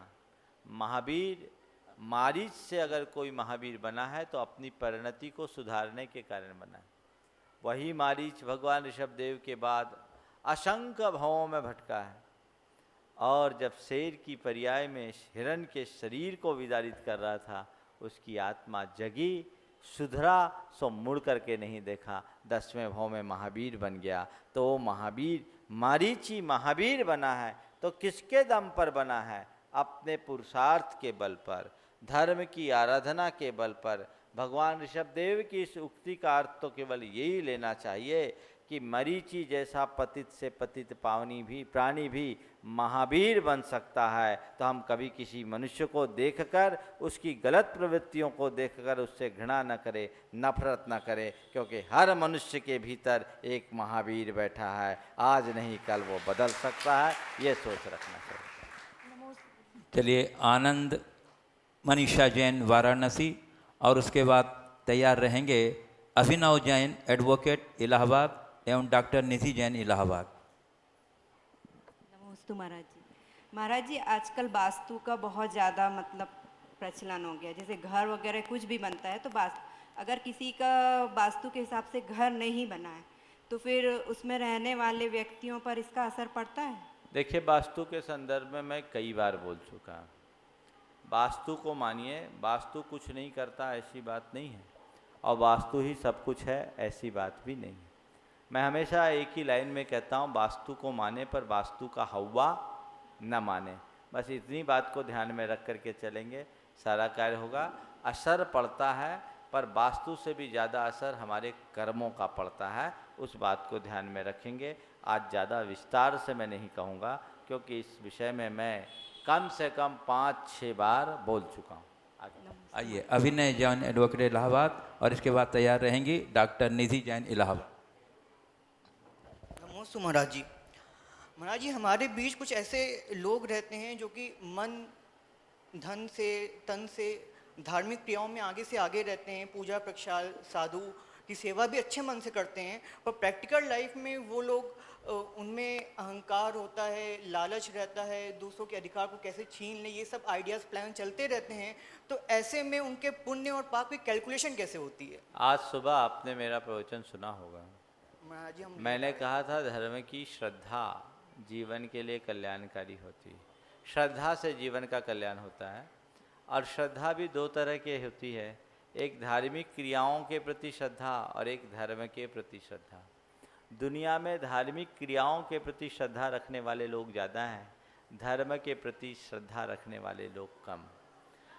महावीर मारीच से अगर कोई महावीर बना है तो अपनी परिणति को सुधारने के कारण बना है। वही मारीच भगवान ऋषभदेव के बाद असंख्य भवों में भटका है, और जब शेर की पर्याय में हिरण के शरीर को विदारित कर रहा था, उसकी आत्मा जगी, सुधरा, सो मुड़ करके नहीं देखा, 10वें भाव में महावीर बन गया। तो वो महावीर मारीची महावीर बना है तो किसके दम पर बना है? अपने पुरुषार्थ के बल पर, धर्म की आराधना के बल पर। भगवान ऋषभदेव की इस उक्ति का अर्थ तो केवल यही लेना चाहिए कि मरीचि जैसा पतित से पतित प्राणी भी महावीर बन सकता है। तो हम कभी किसी मनुष्य को देखकर, उसकी गलत प्रवृत्तियों को देखकर उससे घृणा न करें, नफरत न करें, क्योंकि हर मनुष्य के भीतर एक महावीर बैठा है। आज नहीं कल वो बदल सकता है, ये सोच रखना चाहिए। चलिए आनंद मनीषा जैन वाराणसी, और उसके बाद तैयार रहेंगे अभिनव जैन एडवोकेट इलाहाबाद एवं डॉक्टर निधि जैन इलाहाबाद। नमस्ते महाराज जी। महाराज जी, आजकल वास्तु का बहुत ज़्यादा मतलब प्रचलन हो गया। जैसे घर वगैरह कुछ भी बनता है तो अगर किसी का वास्तु के हिसाब से घर नहीं बना है तो फिर उसमें रहने वाले व्यक्तियों पर इसका असर पड़ता है? देखिए, वास्तु के संदर्भ में मैं कई बार बोल चुका। वास्तु को मानिए, वास्तु कुछ नहीं करता ऐसी बात नहीं है, और वास्तु ही सब कुछ है ऐसी बात भी नहीं है। मैं हमेशा एक ही लाइन में कहता हूँ, वास्तु को माने पर वास्तु का हवा न माने। बस इतनी बात को ध्यान में रख करके चलेंगे, सारा कार्य होगा। असर पड़ता है, पर वास्तु से भी ज़्यादा असर हमारे कर्मों का पड़ता है, उस बात को ध्यान में रखेंगे। आज ज़्यादा विस्तार से मैं नहीं कहूँगा, क्योंकि इस विषय में मैं कम से कम 5-6 बार बोल चुका हूँ। आइए, अभिनय जैन एडवोकेट इलाहाबाद, और इसके बाद तैयार रहेंगी डॉक्टर निधि जैन इलाहाबाद। नमोस्तु महाराज जी। महाराज जी, हमारे बीच कुछ ऐसे लोग रहते हैं जो कि मन धन से तन से धार्मिक क्रियाओं में आगे से आगे रहते हैं, पूजा प्रक्षाल साधु की सेवा भी अच्छे मन से करते हैं, पर प्रैक्टिकल लाइफ में वो लोग उनमें अहंकार होता है, लालच रहता है, दूसरों के अधिकार को कैसे छीन ले, ये सब आइडियाज़ प्लान चलते रहते हैं। तो ऐसे में उनके पुण्य और पाप की कैलकुलेशन कैसे होती है? आज सुबह आपने मेरा प्रवचन सुना होगा। महाराज जी, मैंने कहा था धर्म की श्रद्धा जीवन के लिए कल्याणकारी होती है। श्रद्धा से जीवन का कल्याण होता है, और श्रद्धा भी दो तरह की होती है, एक धार्मिक क्रियाओं के प्रति श्रद्धा और एक धर्म के प्रति श्रद्धा। दुनिया में धार्मिक क्रियाओं के प्रति श्रद्धा रखने वाले लोग ज़्यादा हैं, धर्म के प्रति श्रद्धा रखने वाले लोग कम।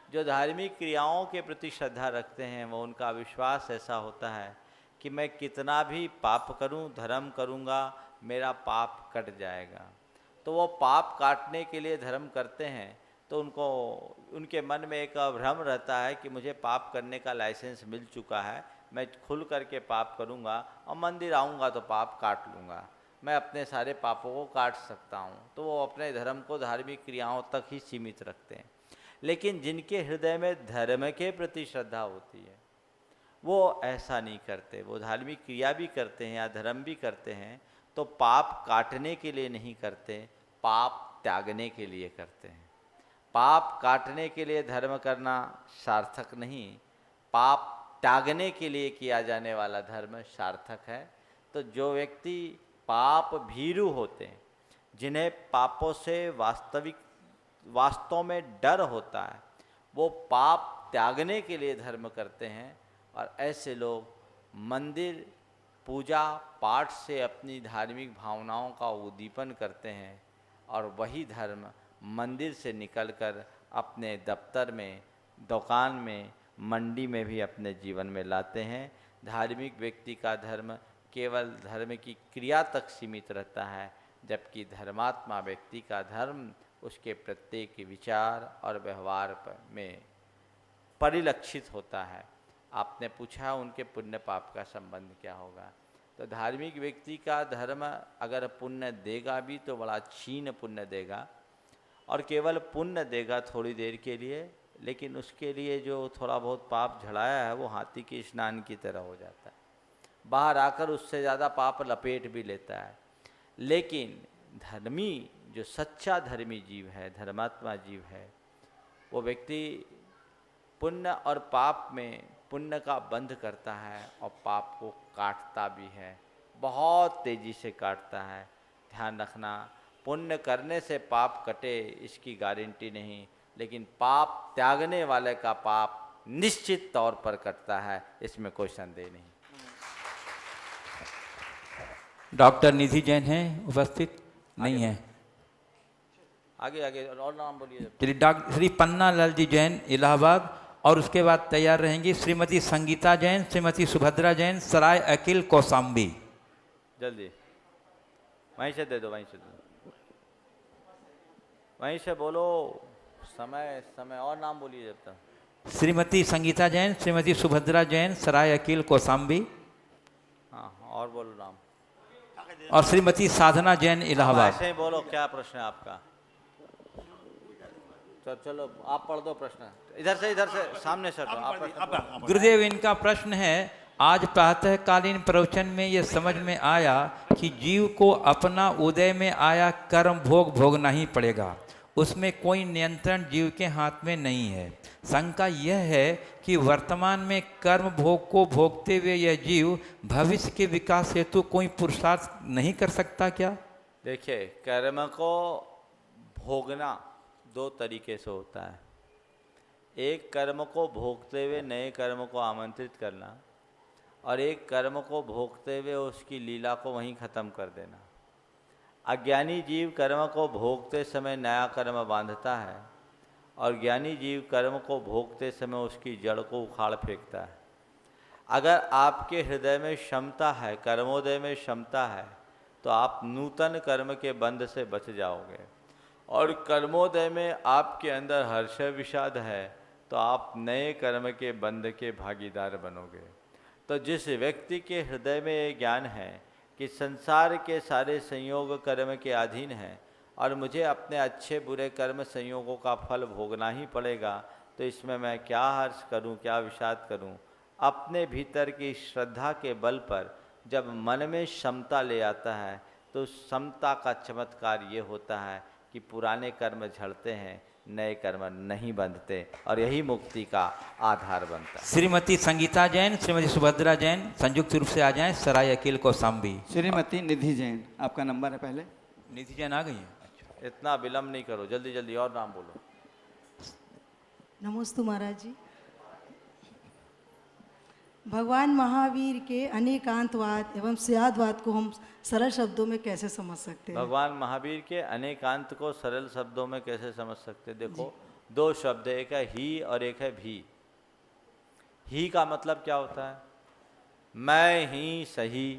जो धार्मिक क्रियाओं के प्रति श्रद्धा रखते हैं वो उनका विश्वास ऐसा होता है कि मैं कितना भी पाप करूं, धर्म करूंगा, मेरा पाप कट जाएगा। तो वो पाप काटने के लिए धर्म करते हैं, तो उनके मन में एक भ्रम रहता है कि मुझे पाप करने का लाइसेंस मिल चुका है, मैं खुल करके पाप करूंगा और मंदिर आऊँगा तो पाप काट लूँगा, मैं अपने सारे पापों को काट सकता हूँ। तो वो अपने धर्म को धार्मिक क्रियाओं तक ही सीमित रखते हैं। लेकिन जिनके हृदय में धर्म के प्रति श्रद्धा होती है वो ऐसा नहीं करते। वो धार्मिक क्रिया भी करते हैं या धर्म भी करते हैं तो पाप काटने के लिए नहीं करते, पाप त्यागने के लिए करते हैं। पाप काटने के लिए धर्म करना सार्थक नहीं, पाप त्यागने के लिए किया जाने वाला धर्म सार्थक है। तो जो व्यक्ति पाप भीरु होते हैं, जिन्हें पापों से वास्तव में डर होता है, वो पाप त्यागने के लिए धर्म करते हैं। और ऐसे लोग मंदिर पूजा पाठ से अपनी धार्मिक भावनाओं का उद्दीपन करते हैं, और वही धर्म मंदिर से निकलकर अपने दफ्तर में, दुकान में, मंडी में भी अपने जीवन में लाते हैं। धार्मिक व्यक्ति का धर्म केवल धर्म की क्रिया तक सीमित रहता है, जबकि धर्मात्मा व्यक्ति का धर्म उसके प्रत्येक विचार और व्यवहार में परिलक्षित होता है। आपने पूछा उनके पुण्य पाप का संबंध क्या होगा, तो धार्मिक व्यक्ति का धर्म अगर पुण्य देगा भी तो बड़ा क्षीण पुण्य देगा, और केवल पुण्य देगा थोड़ी देर के लिए, लेकिन उसके लिए जो थोड़ा बहुत पाप झड़ाया है वो हाथी के स्नान की तरह हो जाता है, बाहर आकर उससे ज़्यादा पाप लपेट भी लेता है। लेकिन धर्मी, जो सच्चा धर्मी जीव है, धर्मात्मा जीव है, वो व्यक्ति पुण्य और पाप में पुण्य का बंध करता है और पाप को काटता भी है, बहुत तेज़ी से काटता है। ध्यान रखना, पुण्य करने से पाप कटे इसकी गारंटी नहीं, लेकिन पाप त्यागने वाले का पाप निश्चित तौर पर कटता है, इसमें कोई संदेह नहीं। डॉक्टर निधि जैन हैं उपस्थित? नहीं है। आगे आगे और नाम बोलिए। श्री डॉक्टर श्री पन्ना लाल जी जैन इलाहाबाद, और उसके बाद तैयार रहेंगी श्रीमती संगीता जैन, श्रीमती सुभद्रा जैन, सराय अकिल कौसाम्बी। जल्दी वहीं से दे दो, वहीं से दे दो, वहीं से बोलो। समय समय और नाम बोलिए जब तक। श्रीमती संगीता जैन, श्रीमती सुभद्रा जैन, सराय अकिल कौसाम्बी। हाँ, और बोलो नाम। और श्रीमती साधना जैन इलाहाबाद। ऐसे ही बोलो, क्या प्रश्न है आपका? चलो आप पढ़ दो प्रश्न। इधर से सामने से गुरुदेव, इनका प्रश्न है, आज प्रातःकालीन प्रवचन में ये समझ में आया कि जीव को अपना उदय में आया कर्म भोग भोगना ही पड़ेगा, उसमें कोई नियंत्रण जीव के हाथ में नहीं है। शंका यह है कि वर्तमान में कर्म भोग को भोगते हुए यह जीव भविष्य के विकास हेतु कोई पुरुषार्थ नहीं कर सकता क्या? देखिए, कर्म को भोगना दो तरीके से होता है। एक कर्म को भोगते हुए नए कर्म को आमंत्रित करना, और एक कर्म को भोगते हुए उसकी लीला को वहीं ख़त्म कर देना। अज्ञानी जीव कर्म को भोगते समय नया कर्म बांधता है, और ज्ञानी जीव कर्म को भोगते समय उसकी जड़ को उखाड़ फेंकता है। अगर आपके हृदय में क्षमता है, कर्मोदय में क्षमता है, तो आप नूतन कर्म के बंध से बच जाओगे। और कर्मोदय में आपके अंदर हर्ष विषाद है, तो आप नए कर्म के बंध के भागीदार बनोगे। तो जिस व्यक्ति के हृदय में ये ज्ञान है कि संसार के सारे संयोग कर्म के अधीन हैं और मुझे अपने अच्छे बुरे कर्म संयोगों का फल भोगना ही पड़ेगा, तो इसमें मैं क्या हर्ष करूं, क्या विषाद करूं। अपने भीतर की श्रद्धा के बल पर जब मन में क्षमता ले आता है तो समता का चमत्कार ये होता है कि पुराने कर्म झड़ते हैं, नए कर्म नहीं बंधते, और यही मुक्ति का आधार बनता है। श्रीमती संगीता जैन, श्रीमती सुभद्रा जैन संयुक्त रूप से आ जाएं। सराय अकील कौशाम्बी। श्रीमती निधि जैन, आपका नंबर है पहले। निधि जैन आ गई हैं। इतना विलम्ब नहीं करो, जल्दी जल्दी और नाम बोलो। नमोस्तु महाराज जी। भगवान महावीर के अनेकांतवाद एवं स्यादवाद को हम सरल शब्दों में कैसे समझ सकते हैं? भगवान महावीर के अनेकांत को सरल शब्दों में कैसे समझ सकते हैं? देखो, दो शब्द, एक है ही और एक है भी। ही का मतलब क्या होता है? मैं ही सही,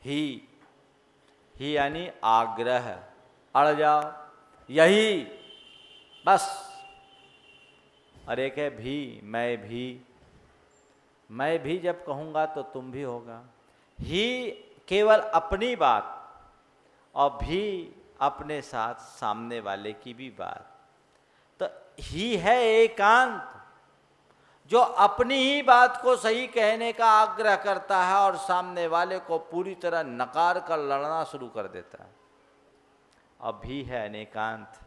ही यानी आग्रह, अड़ जाओ, यही बस। और एक है भी, मैं भी जब कहूँगा तो तुम भी होगा। ही केवल अपनी बात और भी अपने साथ सामने वाले की भी बात। तो ही है एकांत जो अपनी ही बात को सही कहने का आग्रह करता है और सामने वाले को पूरी तरह नकार कर लड़ना शुरू कर देता है। और भी है अनेकांत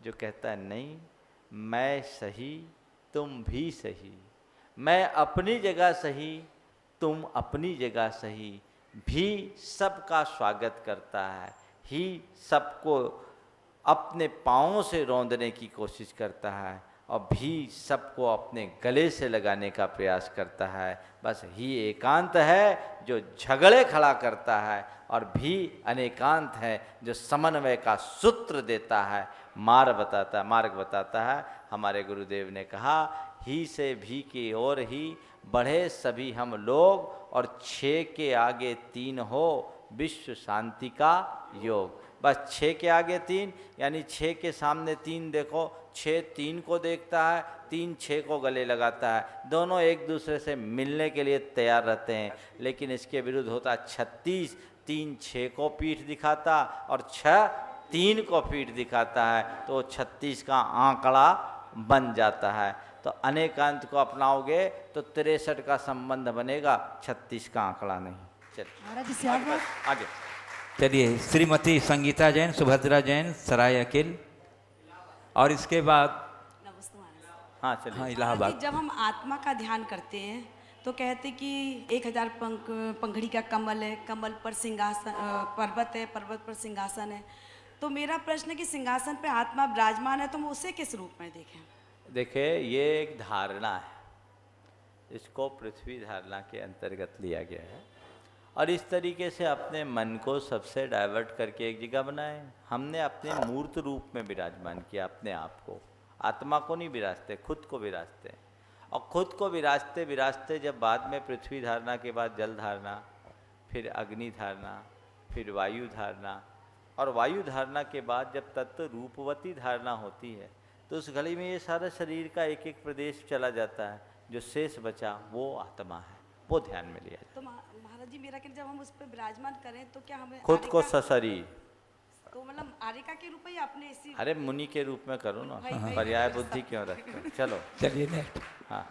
जो कहता है नहीं, मैं सही तुम भी सही, मैं अपनी जगह सही तुम अपनी जगह सही। भी सबका स्वागत करता है, ही सबको अपने पाँवों से रौंदने की कोशिश करता है और भी सबको अपने गले से लगाने का प्रयास करता है। बस ही एकांत है जो झगड़े खड़ा करता है और भी अनेकांत है जो समन्वय का सूत्र देता है, मार्ग बताता है। हमारे गुरुदेव ने कहा, ही से भी की ओर ही बढ़े सभी हम लोग, और 6 के आगे 3 हो विश्व शांति का योग। बस 6 के आगे 3 यानी 6 के सामने 3 देखो, 6 3 को देखता है, 3 6 को गले लगाता है। दोनों एक दूसरे से मिलने के लिए तैयार रहते हैं। लेकिन इसके विरुद्ध होता 36, 3 6 को पीठ दिखाता और 6 3 को पीठ दिखाता है, तो 36 का आंकड़ा बन जाता है। तो अनेकांत को अपनाओगे तो 63 का संबंध बनेगा, 36 का आंकड़ा नहीं। चलिए आगे। चलिए, श्रीमती संगीता जैन, सुभद्रा जैन, सराय अकील, और इसके बाद हाँ चलिए। हाँ, इलाहाबाद। जब हम आत्मा का ध्यान करते हैं तो कहते कि 1000 पंखड़ी का कमल है, कमल पर सिंहासन, पर्वत है, पर्वत पर सिंहासन है। तो मेरा प्रश्न है कि सिंहासन पे आत्मा विराजमान है तो हम उसे किस रूप में देखें? देखिए, ये एक धारणा है, इसको पृथ्वी धारणा के अंतर्गत लिया गया है। और इस तरीके से अपने मन को सबसे डाइवर्ट करके एक जगह बनाए। हमने अपने मूर्त रूप में विराजमान किया अपने आप को। आत्मा को नहीं विराजते, खुद को विराजते। और खुद को विराजते विराजते जब बाद में पृथ्वी धारणा के बाद जल धारणा, फिर अग्नि धारणा, फिर वायु धारणा, और वायु धारणा के बाद जब तत्व रूपवती धारणा होती है, तो उस घड़ी में ये सारा शरीर का एक एक प्रदेश चला जाता है। जो शेष बचा वो आत्मा है, वो ध्यान में लिया जाए। तो महाराज जी, मेरा कि जब हम उस पर विराजमान करें तो क्या हमें खुद को सशरीर, तो मतलब आरिका के रूप में या अपने इसी? अरे मुनि के रूप में करो ना, पर्याय बुद्धि क्यों रखते हो? चलो चलिए नेक्स्ट। हाँ।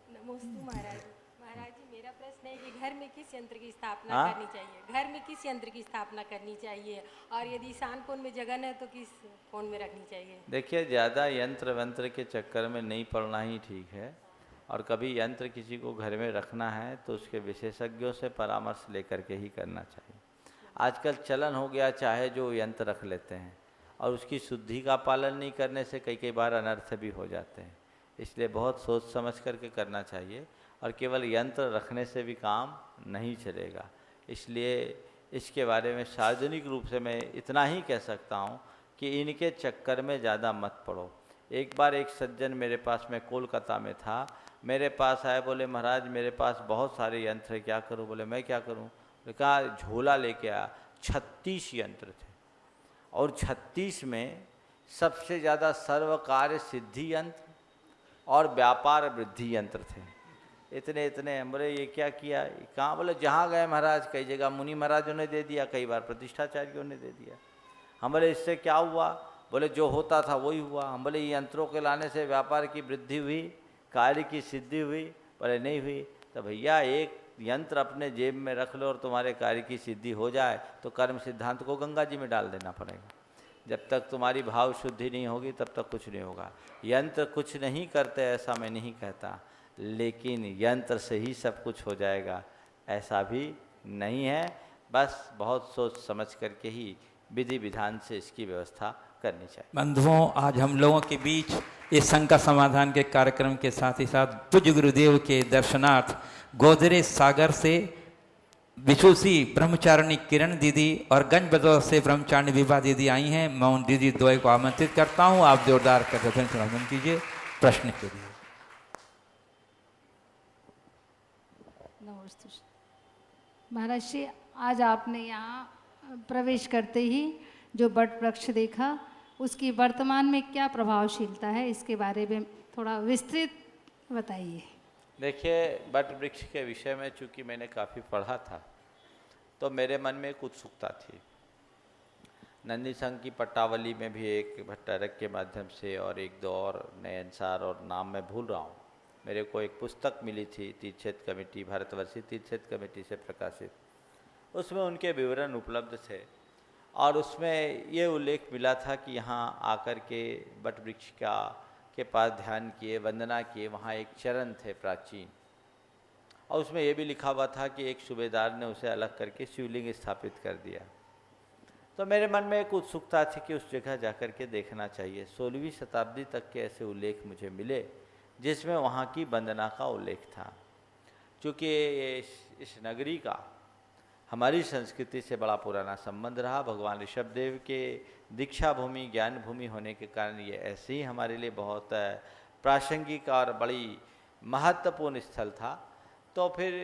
नमस्ते महाराज। महाराज जी, मेरा प्रश्न है कि घर में किस यंत्र की स्थापना हाँ? करनी चाहिए? घर में किस यंत्र की स्थापना करनी चाहिए? और यदि ईशान कोण में जगह है तो किस कोण में रखनी चाहिए? देखिए, ज़्यादा यंत्र वंत्र के चक्कर में नहीं पड़ना ही ठीक है। और कभी यंत्र किसी को घर में रखना है तो उसके विशेषज्ञों से परामर्श लेकर के ही करना चाहिए। आजकल चलन हो गया, चाहे जो यंत्र रख लेते हैं, और उसकी शुद्धि का पालन नहीं करने से कई बार अनर्थ भी हो जाते हैं। इसलिए बहुत सोच समझ करके करना चाहिए। और केवल यंत्र रखने से भी काम नहीं चलेगा। इसलिए इसके बारे में सार्वजनिक रूप से मैं इतना ही कह सकता हूँ कि इनके चक्कर में ज़्यादा मत पड़ो। एक बार एक सज्जन मेरे पास, मैं कोलकाता में था, मेरे पास आए, बोले महाराज मेरे पास बहुत सारे यंत्र है, क्या करूँ? बोले मैं क्या करूँ? कहा झोला लेके आया, 36 यंत्र थे, और 36 में सबसे ज़्यादा सर्व कार्य सिद्धि यंत्र और व्यापार वृद्धि यंत्र थे। इतने इतने हम बोले ये क्या किया, कहाँ? बोले जहाँ गए महाराज, कई जगह मुनि महाराजों ने दे दिया, कई बार प्रतिष्ठाचार्यों ने दे दिया। हम बोले इससे क्या हुआ? बोले जो होता था वही हुआ। हम बोले ये यंत्रों के लाने से व्यापार की वृद्धि हुई, कार्य की सिद्धि हुई? बोले नहीं हुई। तो भैया एक यंत्र अपने जेब में रख लो और तुम्हारे कार्य की सिद्धि हो जाए तो कर्म सिद्धांत को गंगा जी में डाल देना पड़ेगा। जब तक तुम्हारी भाव शुद्धि नहीं होगी तब तक कुछ नहीं होगा। यंत्र कुछ नहीं करते ऐसा मैं नहीं कहता, लेकिन यंत्र से ही सब कुछ हो जाएगा ऐसा भी नहीं है। बस बहुत सोच समझ करके ही विधि विधान से इसकी व्यवस्था करनी चाहिए। बंधुओं, आज हम लोगों के बीच इस शंका समाधान के कार्यक्रम के साथ ही साथ पूज्य गुरुदेव के दर्शनार्थ गोदरेज सागर से विशुषी ब्रह्मचारिणी किरण दीदी और गंज बदौर से ब्रह्मचारिणी विभा दीदी आई हैं। मैं उन दीदी द्वय को आमंत्रित करता हूं। आप जोरदार कर अभिनंदन कीजिए प्रश्न के लिए। नमस्ते महाराज जी, आज आपने यहाँ प्रवेश करते ही जो बट वृक्ष देखा उसकी वर्तमान में क्या प्रभावशीलता है, इसके बारे में थोड़ा विस्तृत बताइए। देखिए, बट वृक्ष के विषय में चूँकि मैंने काफ़ी पढ़ा था तो मेरे मन में एक उत्सुकता थी। नंदी संघ की पट्टावली में भी एक भट्टारक के माध्यम से और एक दो और नए अनुसार और नाम मैं भूल रहा हूँ, मेरे को एक पुस्तक मिली थी तीर्थक्षेत्र कमेटी, भारतवर्षीय तीर्थक्षेत्र कमेटी से प्रकाशित। उसमें उनके विवरण उपलब्ध थे और उसमें ये उल्लेख मिला था कि यहाँ आकर के बट वृक्ष के पास ध्यान किए, वंदना किए। वहाँ एक चरण थे प्राचीन, और उसमें यह भी लिखा हुआ था कि एक सूबेदार ने उसे अलग करके शिवलिंग स्थापित कर दिया। तो मेरे मन में एक उत्सुकता थी कि उस जगह जाकर के देखना चाहिए। 16वीं शताब्दी तक के ऐसे उल्लेख मुझे मिले जिसमें वहाँ की वंदना का उल्लेख था। चूँकि इस नगरी का हमारी संस्कृति से बड़ा पुराना संबंध रहा, भगवान ऋषभदेव के दीक्षा भूमि, ज्ञान भूमि होने के कारण ये ऐसे ही हमारे लिए बहुत प्रासंगिक और बड़ी महत्वपूर्ण स्थल था। तो फिर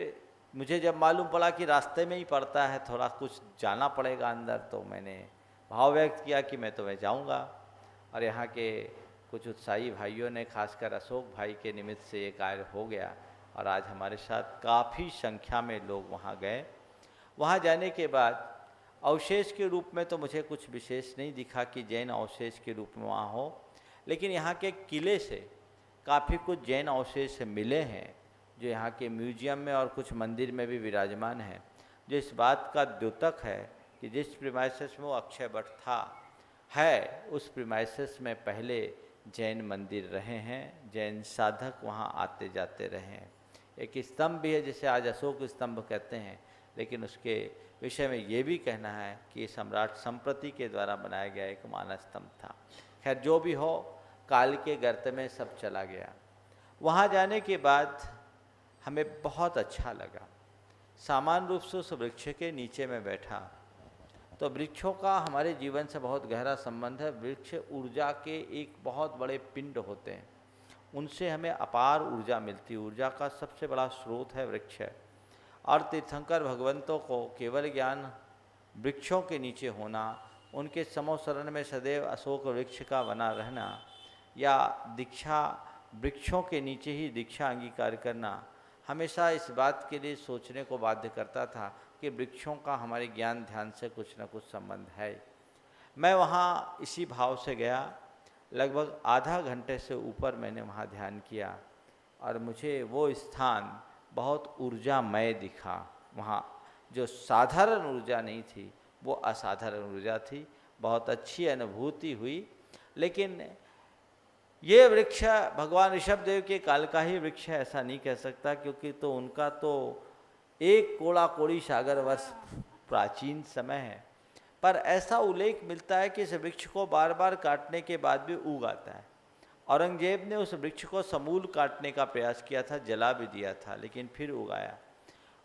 मुझे जब मालूम पड़ा कि रास्ते में ही पड़ता है, थोड़ा कुछ जाना पड़ेगा अंदर, तो मैंने भाव व्यक्त किया कि मैं तो मैं जाऊँगा। और यहाँ के कुछ उत्साही भाइयों ने, खासकर अशोक भाई के निमित्त से ये कार्य हो गया और आज हमारे साथ काफ़ी संख्या में लोग वहाँ गए। वहाँ जाने के बाद अवशेष के रूप में तो मुझे कुछ विशेष नहीं दिखा कि जैन अवशेष के रूप में वहाँ हो, लेकिन यहाँ के किले से काफ़ी कुछ जैन अवशेष मिले हैं जो यहाँ के म्यूजियम में और कुछ मंदिर में भी विराजमान है, जो इस बात का द्योतक है कि जिस प्रीमाइसेस में वो अक्षय वट था है, उस प्रीमाइसेस में पहले जैन मंदिर रहे हैं, जैन साधक वहाँ आते जाते रहे हैं। एक स्तंभ भी है जिसे आज अशोक स्तंभ कहते हैं, लेकिन उसके विषय में ये भी कहना है कि सम्राट संप्रति के द्वारा बनाया गया एक मानस स्तंभ था। खैर जो भी हो, काल के गर्त में सब चला गया। वहाँ जाने के बाद हमें बहुत अच्छा लगा। सामान्य रूप से उस वृक्ष के नीचे में बैठा तो वृक्षों का हमारे जीवन से बहुत गहरा संबंध है। वृक्ष ऊर्जा के एक बहुत बड़े पिंड होते हैं, उनसे हमें अपार ऊर्जा मिलती है। ऊर्जा का सबसे बड़ा स्रोत है वृक्ष। और तीर्थंकर भगवंतों को केवल ज्ञान वृक्षों के नीचे होना, उनके समोसरण में सदैव अशोक वृक्ष का बना रहना, या दीक्षा वृक्षों के नीचे ही दीक्षा अंगीकार करना, हमेशा इस बात के लिए सोचने को बाध्य करता था कि वृक्षों का हमारे ज्ञान ध्यान से कुछ न कुछ संबंध है। मैं वहाँ इसी भाव से गया। लगभग आधा घंटे से ऊपर मैंने वहाँ ध्यान किया और मुझे वो स्थान बहुत ऊर्जामय दिखा। वहाँ जो साधारण ऊर्जा नहीं थी, वो असाधारण ऊर्जा थी। बहुत अच्छी अनुभूति हुई। लेकिन ये वृक्ष भगवान ऋषभदेव के काल का ही वृक्ष है ऐसा नहीं कह सकता, क्योंकि तो उनका तो एक कोड़ा कोड़ी सागर वर्ष प्राचीन समय है। पर ऐसा उल्लेख मिलता है कि इस वृक्ष को बार बार काटने के बाद भी उग आता है। औरंगजेब ने उस वृक्ष को समूल काटने का प्रयास किया था, जला भी दिया था, लेकिन फिर उगाया।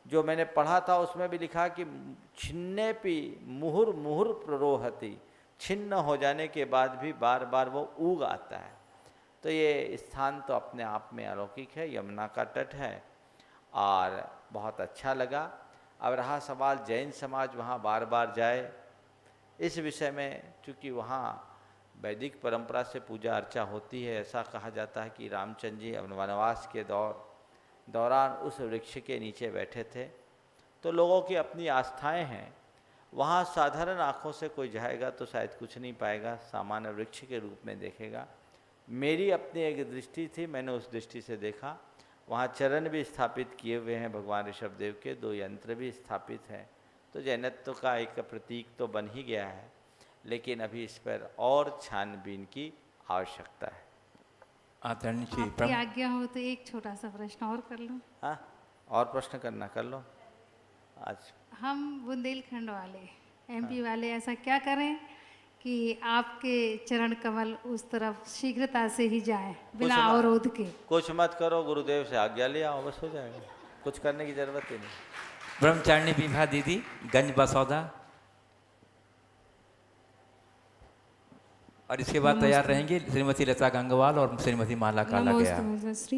जो मैंने पढ़ा था उसमें भी लिखा कि छिन्ने पी मुहुर मुहुर प्ररोहति, छिन्न हो जाने के बाद भी बार बार वो उग आता है। तो ये स्थान तो अपने आप में अलौकिक है, यमुना का तट है और बहुत अच्छा लगा। अब रहा सवाल जैन समाज वहाँ बार बार जाए, इस विषय में चूँकि वहाँ वैदिक परंपरा से पूजा अर्चा होती है। ऐसा कहा जाता है कि रामचंद्र जी वनवास के दौरान उस वृक्ष के नीचे बैठे थे। तो लोगों की अपनी आस्थाएं हैं, वहाँ साधारण आँखों से कोई जाएगा तो शायद कुछ नहीं पाएगा, सामान्य वृक्ष के रूप में देखेगा। मेरी अपनी एक दृष्टि थी, मैंने उस दृष्टि से देखा। वहाँ चरण भी स्थापित किए हुए हैं भगवान ऋषभदेव के, 2 यंत्र भी स्थापित हैं। तो जैनत्व का एक प्रतीक तो बन ही गया है, लेकिन अभी इस पर और छानबीन की आवश्यकता है। आपकी आज्ञा हो तो एक छोटा सा प्रश्न और कर लूँ? हाँ, और प्रश्न करना कर लो। आज हम बुंदेलखंड वाले, एमपी वाले ऐसा क्या करें कि आपके चरण कमल उस तरफ शीघ्रता से ही जाए बिना अवरोध के? कुछ मत करो, गुरुदेव से आज्ञा ले आओ, बस हो जाएगा, कुछ करने की जरूरत ही नहीं। ब्रह्मचारिणी विभा दीदी, गंज बसौदा, और इसके बाद तैयार रहेंगी श्रीमती लता गंगवाल और श्रीमती माला काला गया। नमस्ते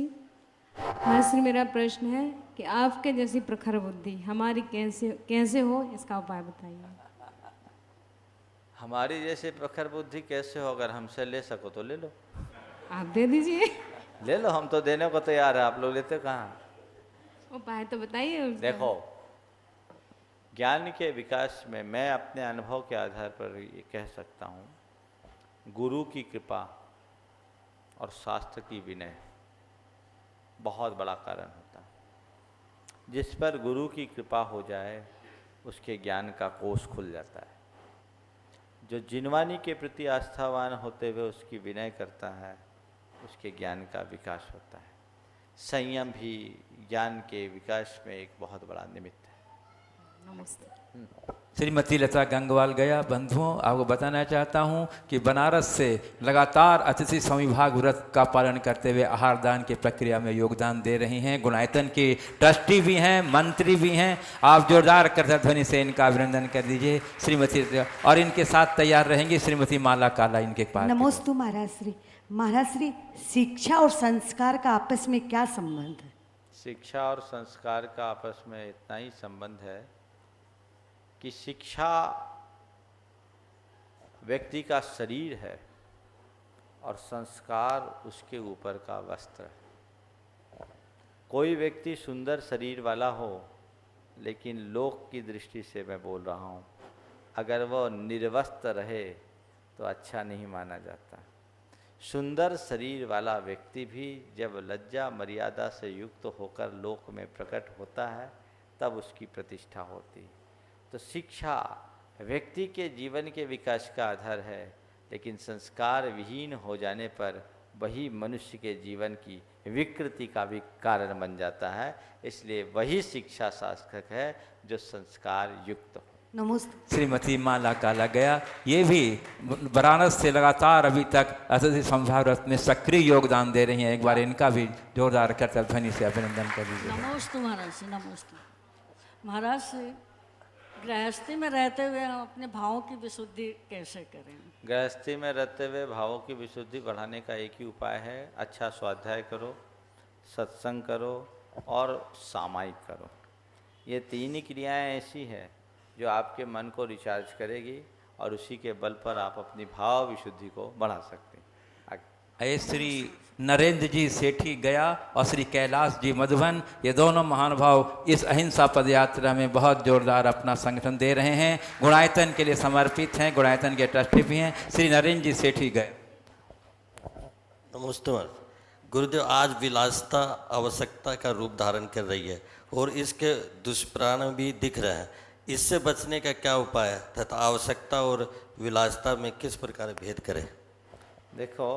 महाश्री, मेरा प्रश्न है कि आपके जैसी प्रखर बुद्धि हमारी कैसे हो, इसका उपाय बताइए। हमारी जैसे प्रखर बुद्धि कैसे हो? अगर हमसे ले सको तो ले लो। आप दे दीजिए। ले लो, हम तो देने को तैयार है, आप लोग लेते कहाँ? उपाय तो बताइए। देखो, ज्ञान के विकास में मैं अपने अनुभव के आधार पर ये कह सकता हूँ, गुरु की कृपा और शास्त्र की विनय बहुत बड़ा कारण होता है। जिस पर गुरु की कृपा हो जाए उसके ज्ञान का कोष खुल जाता है। जो जिनवानी के प्रति आस्थावान होते हुए उसकी विनय करता है, उसके ज्ञान का विकास होता है। संयम भी ज्ञान के विकास में एक बहुत बड़ा निमित्त है। नमस्ते। श्रीमती लता गंगवाल गया। बंधुओं, आपको बताना चाहता हूं कि बनारस से लगातार अतिथि संविभाग व्रत का पालन करते हुए आहार दान की प्रक्रिया में योगदान दे रही हैं। गुणायतन की ट्रस्टी भी हैं, मंत्री भी हैं। आप जोरदार करताल ध्वनि से इनका अभिनंदन कर दीजिए। श्रीमती, और इनके साथ तैयार रहेंगी श्रीमती माला काला इनके पास। नमोस्तु महाराज श्री। महाराज श्री, शिक्षा और संस्कार का आपस में क्या संबंध है? शिक्षा और संस्कार का आपस में इतना ही संबंध है कि शिक्षा व्यक्ति का शरीर है और संस्कार उसके ऊपर का वस्त्र है। कोई व्यक्ति सुंदर शरीर वाला हो, लेकिन लोक की दृष्टि से मैं बोल रहा हूँ, अगर वह निर्वस्त्र रहे तो अच्छा नहीं माना जाता। सुंदर शरीर वाला व्यक्ति भी जब लज्जा मर्यादा से युक्त होकर लोक में प्रकट होता है, तब उसकी प्रतिष्ठा होती है। तो शिक्षा व्यक्ति के जीवन के विकास का आधार है, लेकिन संस्कार विहीन हो जाने पर वही मनुष्य के जीवन की विकृति का भी कारण बन जाता है। इसलिए वही शिक्षा शास्त्रक है जो संस्कार युक्त हो। नमस्ते। श्रीमती माला काला गया, ये भी बनारस से लगातार अभी तक अतिथि संभाग व्रत में सक्रिय योगदान दे रही हैं। एक बार इनका भी जोरदार करताल ध्वनि से अभिनंदन कर दीजिए। नमोस्तु महाराज से। नमोस्तु महाराज से। गृहस्थी में रहते हुए हम अपने भावों की विशुद्धि कैसे करें? गृहस्थी में रहते हुए भावों की विशुद्धि बढ़ाने का एक ही उपाय है, अच्छा स्वाध्याय करो, सत्संग करो और सामायिक करो। ये 3 ही क्रियाएं ऐसी हैं जो आपके मन को रिचार्ज करेगी और उसी के बल पर आप अपनी भाव विशुद्धि को बढ़ा सकते हैं। श्री नरेंद्र जी सेठी गया और श्री कैलाश जी मधुबन, ये दोनों महानुभाव इस अहिंसा पदयात्रा में बहुत जोरदार अपना संगठन दे रहे हैं। गुणायतन के लिए समर्पित हैं, गुणायतन के ट्रस्टी भी हैं। श्री नरेंद्र जी सेठी गए। नमस्ते गुरुदेव। आज विलासिता आवश्यकता का रूप धारण कर रही है और इसके दुष्परिणाम भी दिख रहे हैं। इससे बचने का क्या उपाय है तथा आवश्यकता और विलासिता में किस प्रकार भेद करें? देखो,